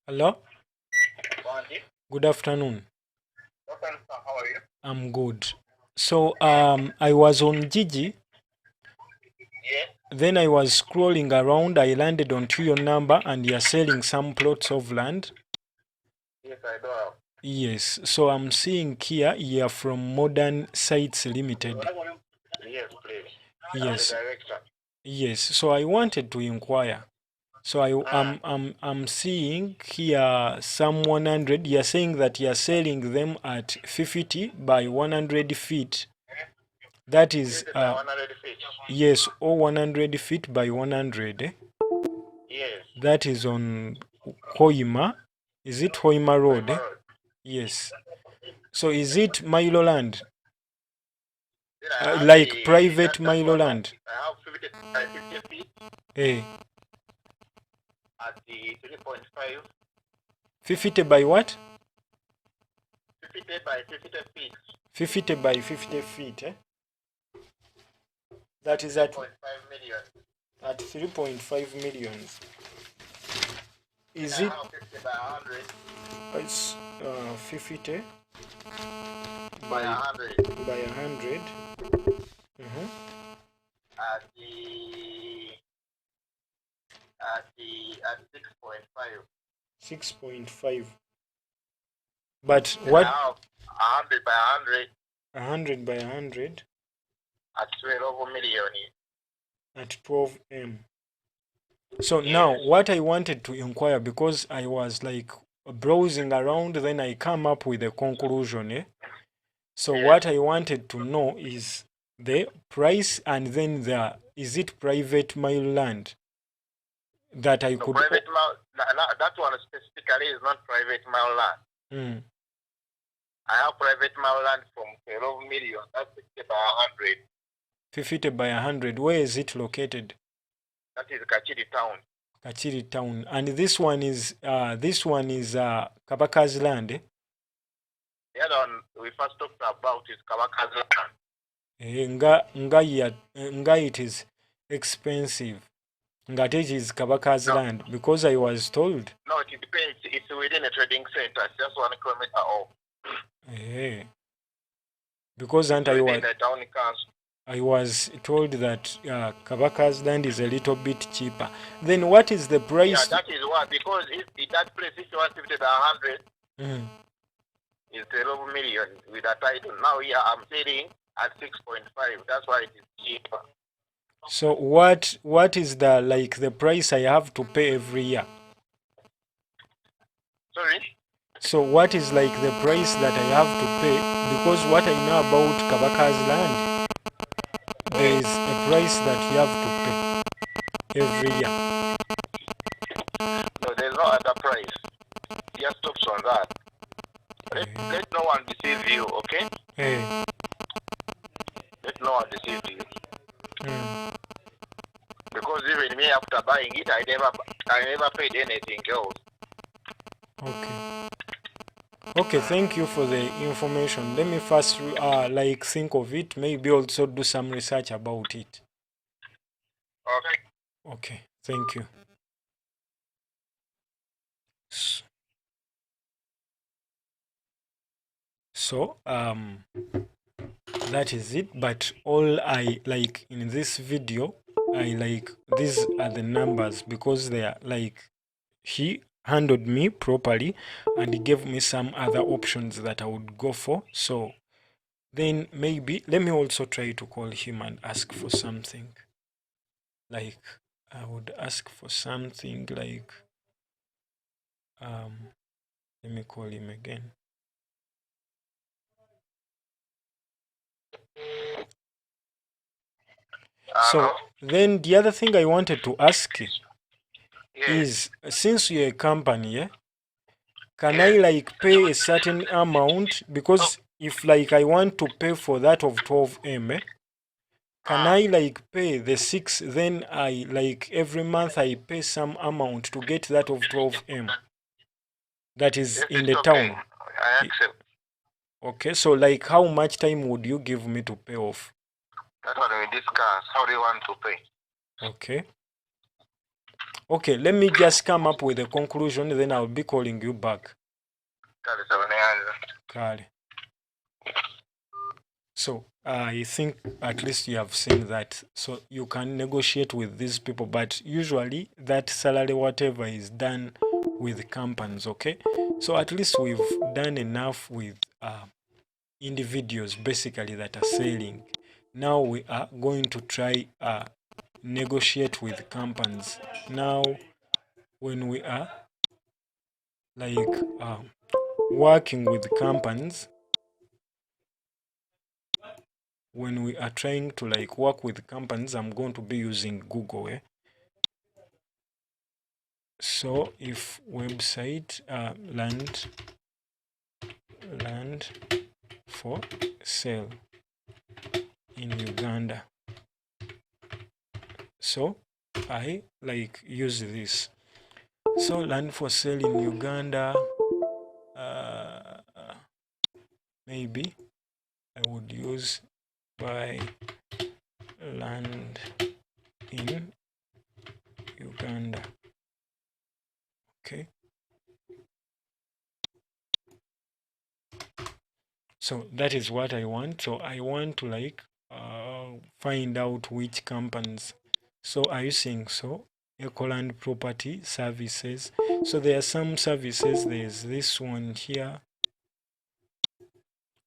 Hello? Good afternoon. How are you? I'm good. So I was on Gigi. Yes. Then I was scrolling around. I landed onto your number, and you're selling some plots of land. Yes, I do. Yes. So I'm seeing here you're from Modern Sites Limited. Yes, please. Yes. I'm the director. Yes. So I wanted to inquire. So I'm seeing here some 100. You're saying that you're selling them at 50 by 100 feet. That is 100 feet. yes, or 100 feet by 100. Yes. That is on Hoima. Is it Hoima Road? Yes. So is it Milo land? Like private Milo land? I have 50 by 50 feet Hey. at the 3.5. 50 by what? 50 by 50 feet. 50 by 50 feet, eh? That is at 3.5 million. At 3.5 million. Is I it? have 50 by 100. It's 50 By 100. by 100. At at 6.5. 6.5. But Then what? I have 100 by 100. 100 by 100 at 12 million. at 12 M. So now what I wanted to inquire, because I was like browsing around, then I come up with a conclusion. So what I wanted to know is the price, and then is it private mile land that I could... Private mile, that one specifically is not private mile land. Mm. I have private mile land from 12 million. That's 50 by 100. 50 by 100. Where is it located? That is Kachiri town. Kachiri town. And this one is Kabaka's land. The other one we first talked about is Kawaka's land. Nga it is expensive. Nga it is Kabaka's land, because I was told. No, it depends. It's within a trading center. It's just 1 kilometer off. Because I was told that Kabaka's land is a little bit cheaper. Then what is the price? Yeah, that is why. Because in that place, if you want 50 by 100, it's 12 million with a title. Now here I'm selling at 6.5. That's why it is cheaper. So what is the price I have to pay every year? Sorry? So what is the price that I have to pay? Because what I know about Kabaka's land, there is a price that you have to pay every year. No, there's no other price. Just stops on that. Let no one deceive you, okay? Let no one deceive you. Because even me, after buying it, I never paid anything else. Okay, thank you for the information. Let me first think of it, maybe also do some research about it. Okay, thank you. So that is it. But all I like in this video, these are the numbers, because they are he handled me properly and he gave me some other options that I would go for. So then maybe let me also try to call him and ask for something. I would ask for something let me call him again. So then the other thing I wanted to ask is, since you're a company, can I pay a certain amount? Because if I want to pay for that of 12M, can I pay the 6, then I every month I pay some amount to get that of 12M that is in the town? I accept. Okay, so how much time would you give me to pay off? That's what we discuss. How do you want to pay? Okay, let me just come up with a conclusion, then I'll be calling you back. So I think at least you have seen that. So you can negotiate with these people, but usually that salary, whatever, is done with companies, okay? So at least we've done enough with individuals basically that are selling. Now we are going to try negotiate with companies. Now when we are working with companies, when we are trying to work with companies, I'm going to be using Google. So if website land for sale in Uganda. So I use this. So land for sale in Uganda, maybe I would use buy land in Uganda. Okay. So that is what I want. So I want to find out which companies. So are you seeing? So Ecoland Property Services. So there are some services. There's this one here.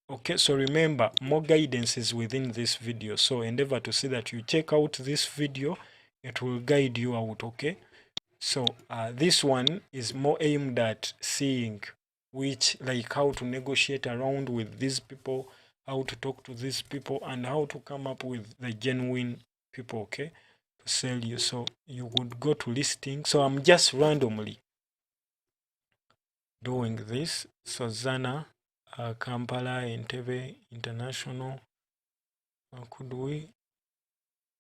Okay, so remember, more guidance is within this video. So endeavor to see that you check out this video. It will guide you out, okay? So this one is more aimed at seeing which, like how to negotiate around with these people, how to talk to these people, and how to come up with the genuine people, okay, to sell you. So you would go to listing. So I'm just randomly doing this. So Zana, Kampala, Entebbe, International, Kudui,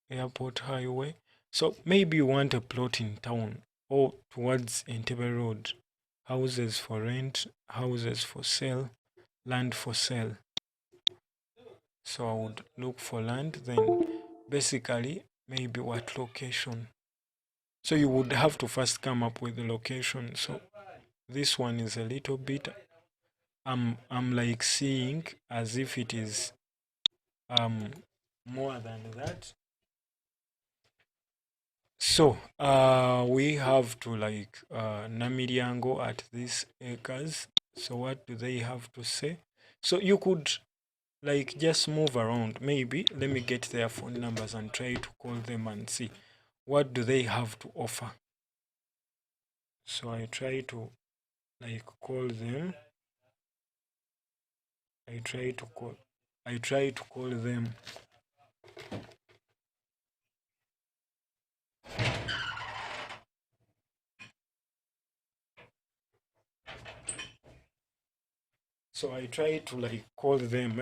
Airport Highway. So maybe you want a plot in town or towards Entebbe Road. Houses for rent, houses for sale, land for sale. So I would look for land, then basically maybe what location. So you would have to first come up with the location. So this one is a little bit, I'm like seeing as if it is more than that. So we have to like Namiryango at these acres. So what do they have to say? So you could like just move around. Maybe let me get their phone numbers and try to call them and see what do they have to offer. So I try to like call them. I try to call them. So I try to like call them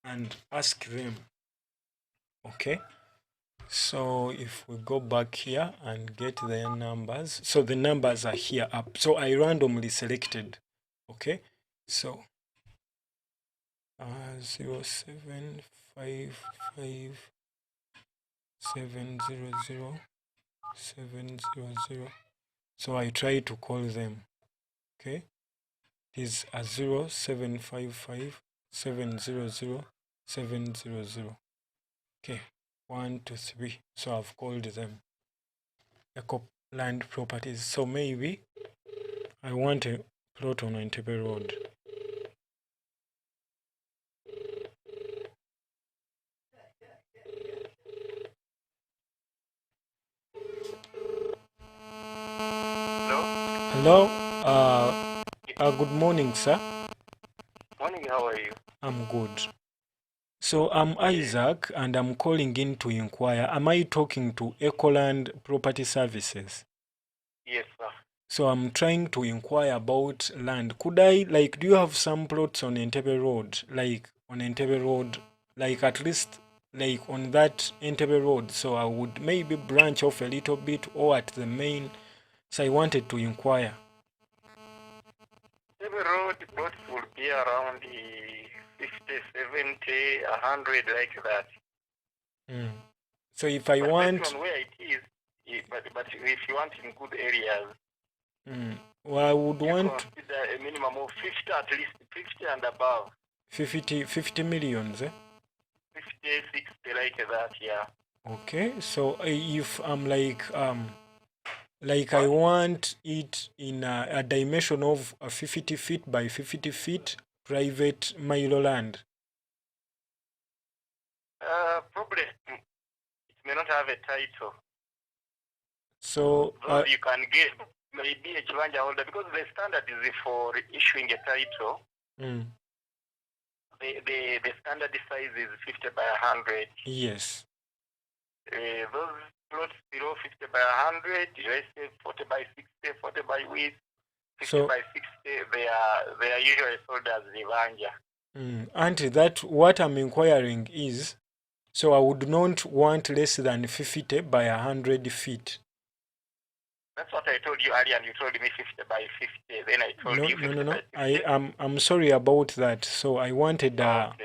and ask them. Okay. So if we go back here and get their numbers, so the numbers are here up. So I randomly selected. Okay. So 0755700700. So I try to call them. Okay. It is 0755700700. Okay. 1, 2, 3. So I've called them. Eco Land Properties. So maybe I want a plot on Entebbe Road. Hello. Good morning, sir. Morning, how are you? I'm good. So I'm Isaac and I'm calling in to inquire. Am I talking to Ecoland Property Services? Yes, sir. So I'm trying to inquire about land. Could I, like, do you have some plots on Entebbe Road? Like on Entebbe Road, like at least like on that Entebbe Road. So I would maybe branch off a little bit or at the main. So I wanted to inquire. Every road plots will be around the 50, 70, 100, like that. So if I want... Depending on where it is, but if you want in good areas, well, I would want... consider a minimum of 50, at least 50 and above. 50 millions, 50, 60, like that, yeah. Okay, so if I'm like I want it in a dimension of 50 feet by 50 feet private Milo land. Probably it may not have a title. So you can get maybe a Chiwanja holder because the standard is for issuing a title. The standard size is 50 by 100. Yes. Those plots below 50 by 100, let's say 40 by 60, 40 by width, 50 by 60, they are usually sold as Rivanja. Auntie, that what I'm inquiring is, so I would not want less than 50 by 100 feet. That's what I told you earlier, and you told me 50 by 50. Then I told you 50 No. by 50. I'm sorry about that. So I wanted a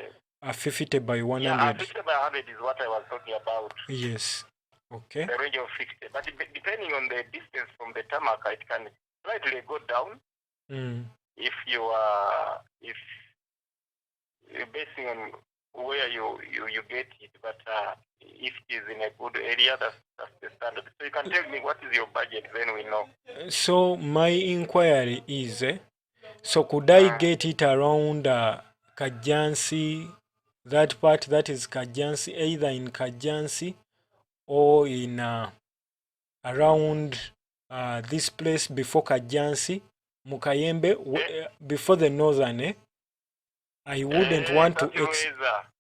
50 by 100. Yeah, 50 by 100 is what I was talking about. Yes. Okay. The range of 50. But depending on the distance from the tarmac, it can slightly go down. If you are, if basing on where you get it, but if it is in a good area, that's the standard. So you can tell me what is your budget, then we know. So my inquiry is, so could I get it around Kajansi, that part that is Kajansi, either in Kajansi or in around this place before Kajansi, Mukayembe, before the northern, I wouldn't want to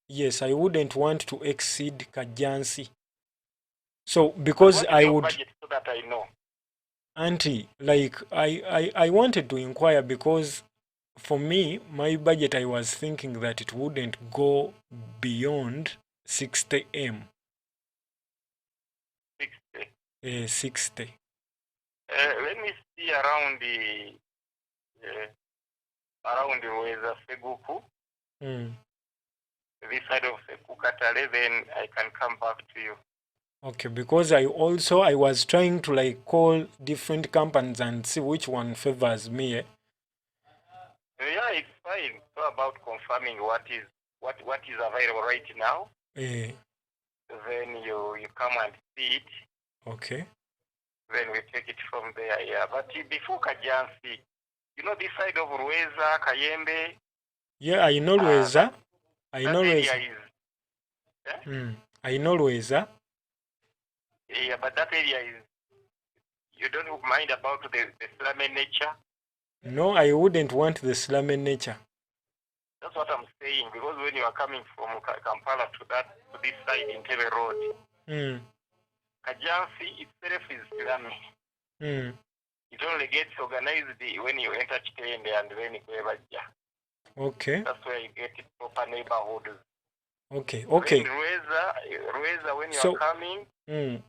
yes, I wouldn't want to exceed Kajansi. So because I would budget so that I know. Auntie, like I wanted to inquire because for me, my budget, I was thinking that it wouldn't go beyond 60M. 60. 60. Let me see around the weather Seguku. This side of Sekukatale, then I can come back to you. Okay, because I was trying to like call different companies and see which one favors me. Yeah, it's fine. So about confirming what is available right now. Then you come and see it. Okay. Then we take it from there. Yeah, but before Kajansi, you know this side of Ruweza, Kayembe. Yeah, I know Ruweza. I know Ruweza. I know Ruweza. Yeah, but that area is, you don't mind about the slummy nature? No, I wouldn't want the slummy nature. That's what I'm saying, because when you are coming from Kampala to this side in Tebe Road, Kajansi itself is slummy. It only gets organized when you enter Chitende and then Kwebaja. Okay. That's where you get proper neighborhoods. Okay. Then Ruweza, when you are coming,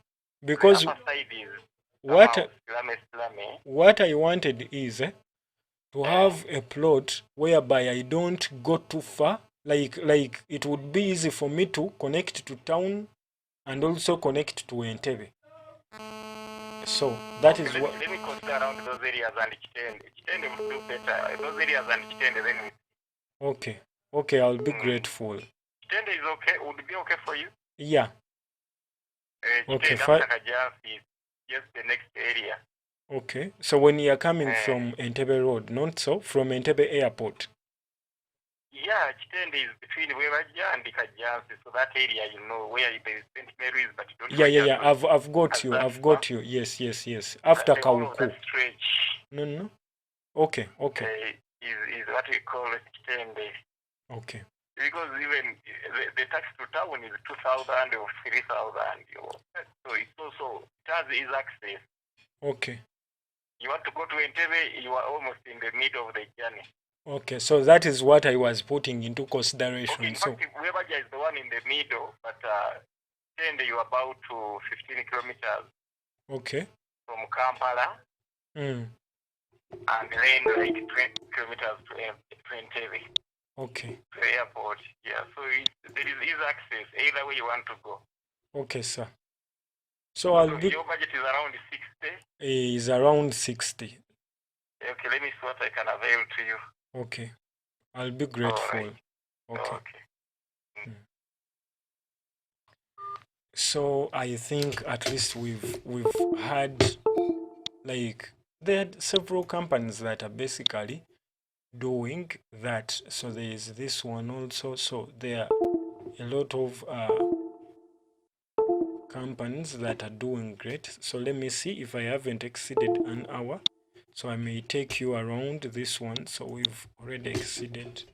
because the upper side is what I wanted is to have a plot whereby I don't go too far. Like it would be easy for me to connect to town and also connect to Entebbe. So that is what. Let me consider around those areas and Chitende. Chitende will do better. Those areas and Chitende then. Okay, I'll be grateful. Chitende is okay. Would it be okay for you? Yeah. Okay, after Kajansi, just the next area. Okay, so when you are coming from Entebbe Road, not so, from Entebbe Airport. Yeah, Chitende is between Webaja and Kajansi, so that area, you know, where there is St. Mary's, but you don't. Yeah. I've got you. Yes. After Kauku. No. Okay. Is what we call Chitende. Okay. Because even the tax to town is 2,000 or 3,000. So it's also, it has easy access. Okay. You want to go to Entebbe, you are almost in the middle of the journey. Okay, so that is what I was putting into consideration. Okay, in fact, Webaja is the one in the middle, but Entebbe you are about to 15 kilometers. Okay. From Kampala. And then like 20 kilometers to Entebbe. Okay. The airport, yeah. So there is easy access either way you want to go. Okay, sir. So your budget is around 60? Is around 60. Okay, let me see what I can avail to you. Okay. I'll be grateful. Right. Okay. So I think at least we've had, like, there are several companies that are basically doing that. So there is this one also. So there are a lot of companies that are doing great. So let me see if I haven't exceeded an hour. So I may take you around this one. So we've already exceeded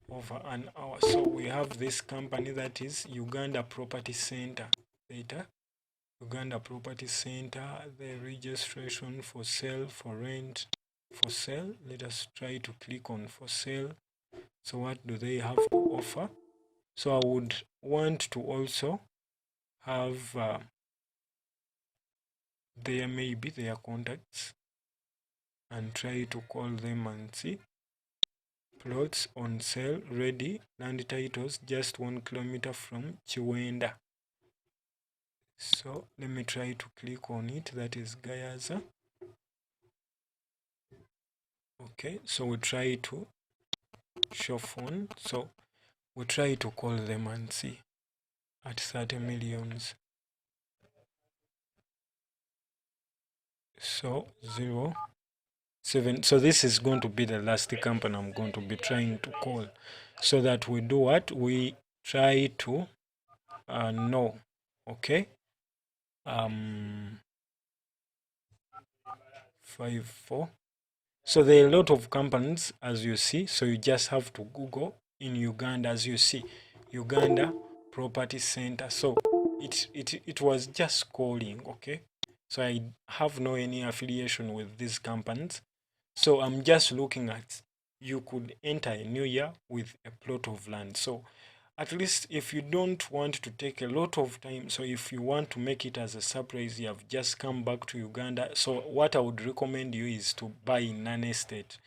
over an hour. So we have this company that is Uganda Property Center. Uganda Property Center, the registration for sale, for rent, for sale. Let us try to click on for sale. So what do they have to offer? So I would want to also have their contacts and try to call them and see. Plots on sale, ready, land titles just 1 kilometer from Chiwenda. So let me try to click on it. That is Gayaza. Okay, so we try to show phone. So we try to call them and see at 30 millions. So 07. So this is going to be the last company I'm going to be trying to call. So that we do what? We try to know. Okay. 254. So there are a lot of companies, as you see. So you just have to Google in Uganda, as you see, Uganda Property Center. So it was just calling, okay? So I have no any affiliation with these companies. So I'm just looking at, you could enter a new year with a plot of land. So at least if you don't want to take a lot of time, so if you want to make it as a surprise, you have just come back to Uganda. So what I would recommend you is to buy in an estate,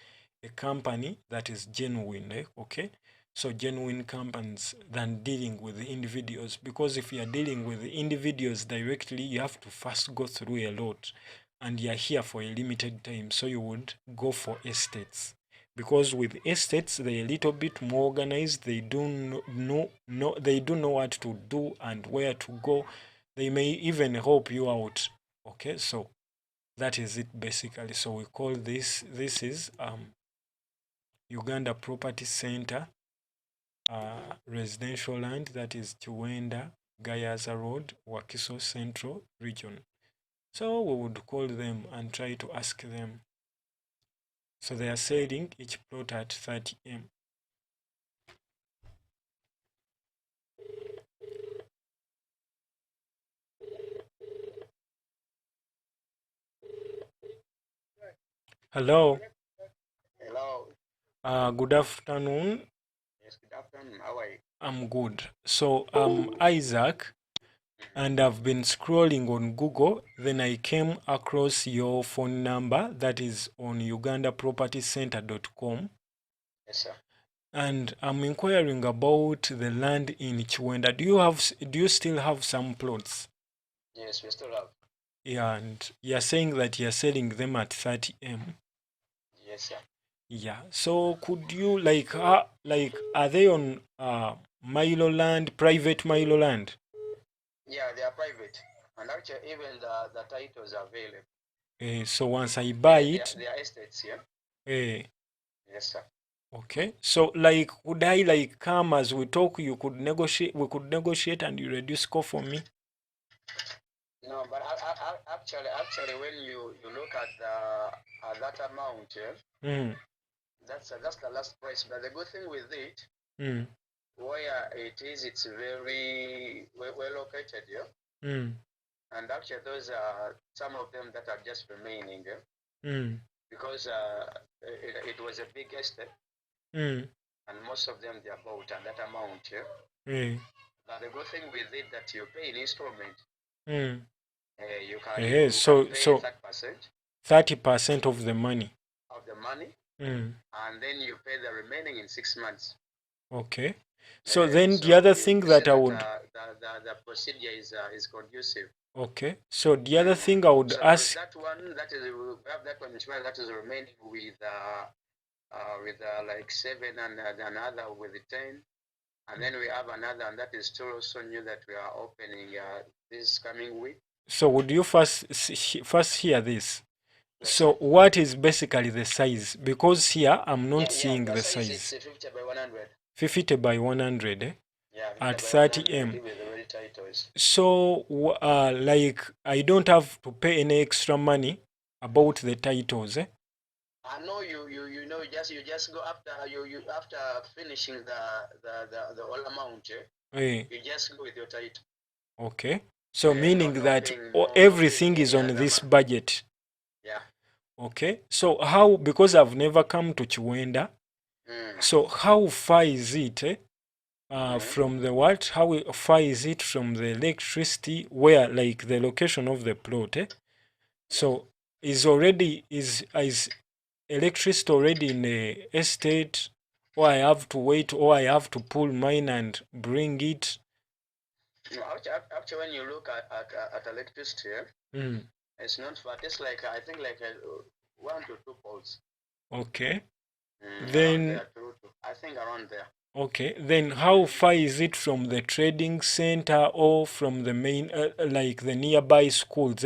a company that is genuine, okay? So genuine companies than dealing with individuals, because if you are dealing with individuals directly, you have to first go through a lot, and you are here for a limited time. So you would go for estates, because with estates they're a little bit more organized. They do they do know what to do and where to go. They may even help you out. Okay, so that is it basically. So we call this is Uganda Property Center, residential land, that is Chiwenda Gayaza Road, Wakiso Central Region. So we would call them and try to ask them. So they are selling each plot at 30M. Hello. Hello. Good afternoon. Yes, good afternoon. How are you? I'm good. So I'm Isaac, and I've been scrolling on Google. Then I came across your phone number that is on ugandapropertycenter.com. Yes, sir. And I'm inquiring about the land in Chiwenda. Do you still have some plots? Yes, we still have. Yeah, and you're saying that you're selling them at 30M. Yes, sir. Yeah. So could you are they on Milo land, private Milo land? Yeah, they are private. And actually, even the titles are available. So once I buy it, they are estates, yeah? eh, Yes, sir. okay. So could I come as we talk? We could negotiate and you reduce cost for me. No, but actually, when you look at that amount, yeah, that's the last price. But the good thing with it, where it is, it's very well located, yeah. And actually, those are some of them that are just remaining, yeah? Because it was a big estate, and most of them they are bought at that amount, yeah. But the good thing with it that you pay in installment. You can pay 30% of the money. And then you pay the remaining in 6 months. Okay. So then the other thing that I would the procedure is conducive. Okay. So the other thing I would ask that one that is we have that one that is remaining with like 7 and another with 10. And then we have another, and that is still also new that we are opening this coming week. So would you first hear this? So what is basically the size? Because here I'm not seeing the size. It's 50 by 100. 50 by 100, eh? Yeah, at 30M. So I don't have to pay any extra money about the titles, eh? I know you know you just go after you after finishing the whole amount, you just go with your title. Okay. So meaning that everything is on this budget. Yeah. Okay. So how, because I've never come to Chiwenda, so how far is it from the what? How far is it from the electricity, where like the location of the plot? So is electricity already in the estate, or I have to wait, or I have to pull mine and bring it? No, actually, when you look at electricity, it's not far. It's like I think like 1 to 2 poles. Okay. Then I think around there. Okay. Then how far is it from the trading center or from the main, like the nearby schools?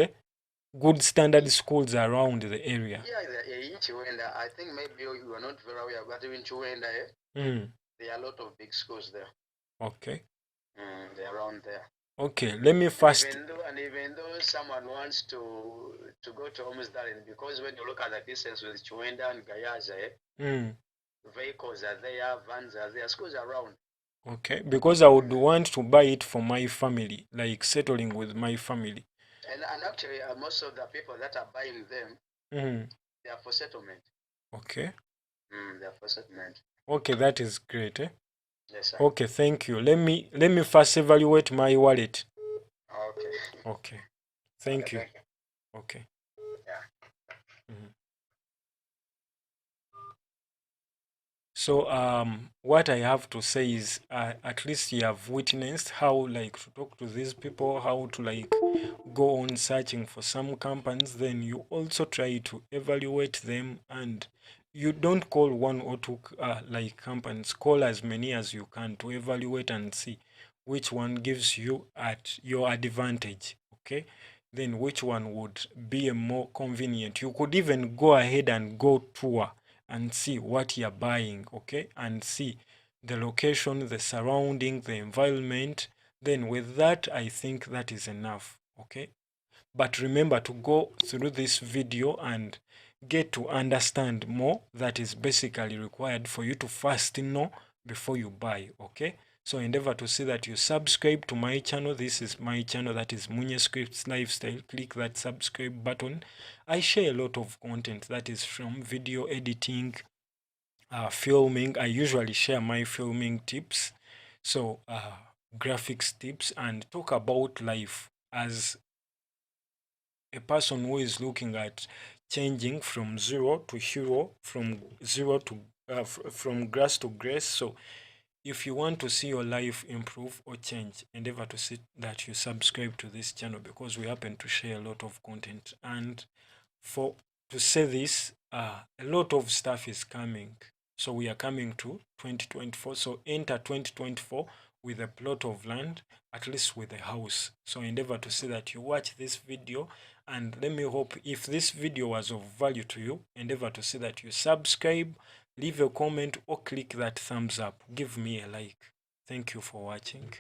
Good standard schools around the area. Yeah, in Chiwenda, I think maybe you are not very aware, but in Chiwenda, there are a lot of big schools there. Okay. They're around there. Okay, let me first. And even though someone wants to go to Omsdalen, because when you look at the distance with Chwenda and Gayaza, vehicles are there, vans are there, schools are around. Okay, because I would want to buy it for my family, like settling with my family. And actually, most of the people that are buying them, they are for settlement. Okay. They are for settlement. Okay, that is great. Yes, sir. Okay, thank you. Let me first evaluate my wallet. Okay. Okay. Thank you. Thank you. Okay. Yeah. So what I have to say is at least you have witnessed how like to talk to these people, how to like go on searching for some companies, then you also try to evaluate them, and you don't call one or two like companies, call as many as you can to evaluate and see which one gives you at your advantage. Okay, then which one would be a more convenient. You could even go ahead and go tour and see what you're buying, okay, and see the location, the surrounding, the environment. Then with that, I think that is enough, okay. But remember to go through this video and get to understand more. That is basically required for you to first know before you buy, okay. So endeavor to see that you subscribe to my channel. This is my channel, that is Munye Scripts Lifestyle. Click that subscribe button. I share a lot of content that is from video editing, filming. I usually share my filming tips, so graphics tips, and talk about life as a person who is looking at changing from zero to hero, from zero to from grass to grace. So if you want to see your life improve or change, endeavor to see that you subscribe to this channel, because we happen to share a lot of content. And for to say this, a lot of stuff is coming. So we are coming to 2024. So enter 2024 with a plot of land, at least with a house. So endeavor to see that you watch this video, and let me hope if this video was of value to you, endeavor to see that you subscribe, leave a comment, or click that thumbs up. Give me a like. Thank you for watching.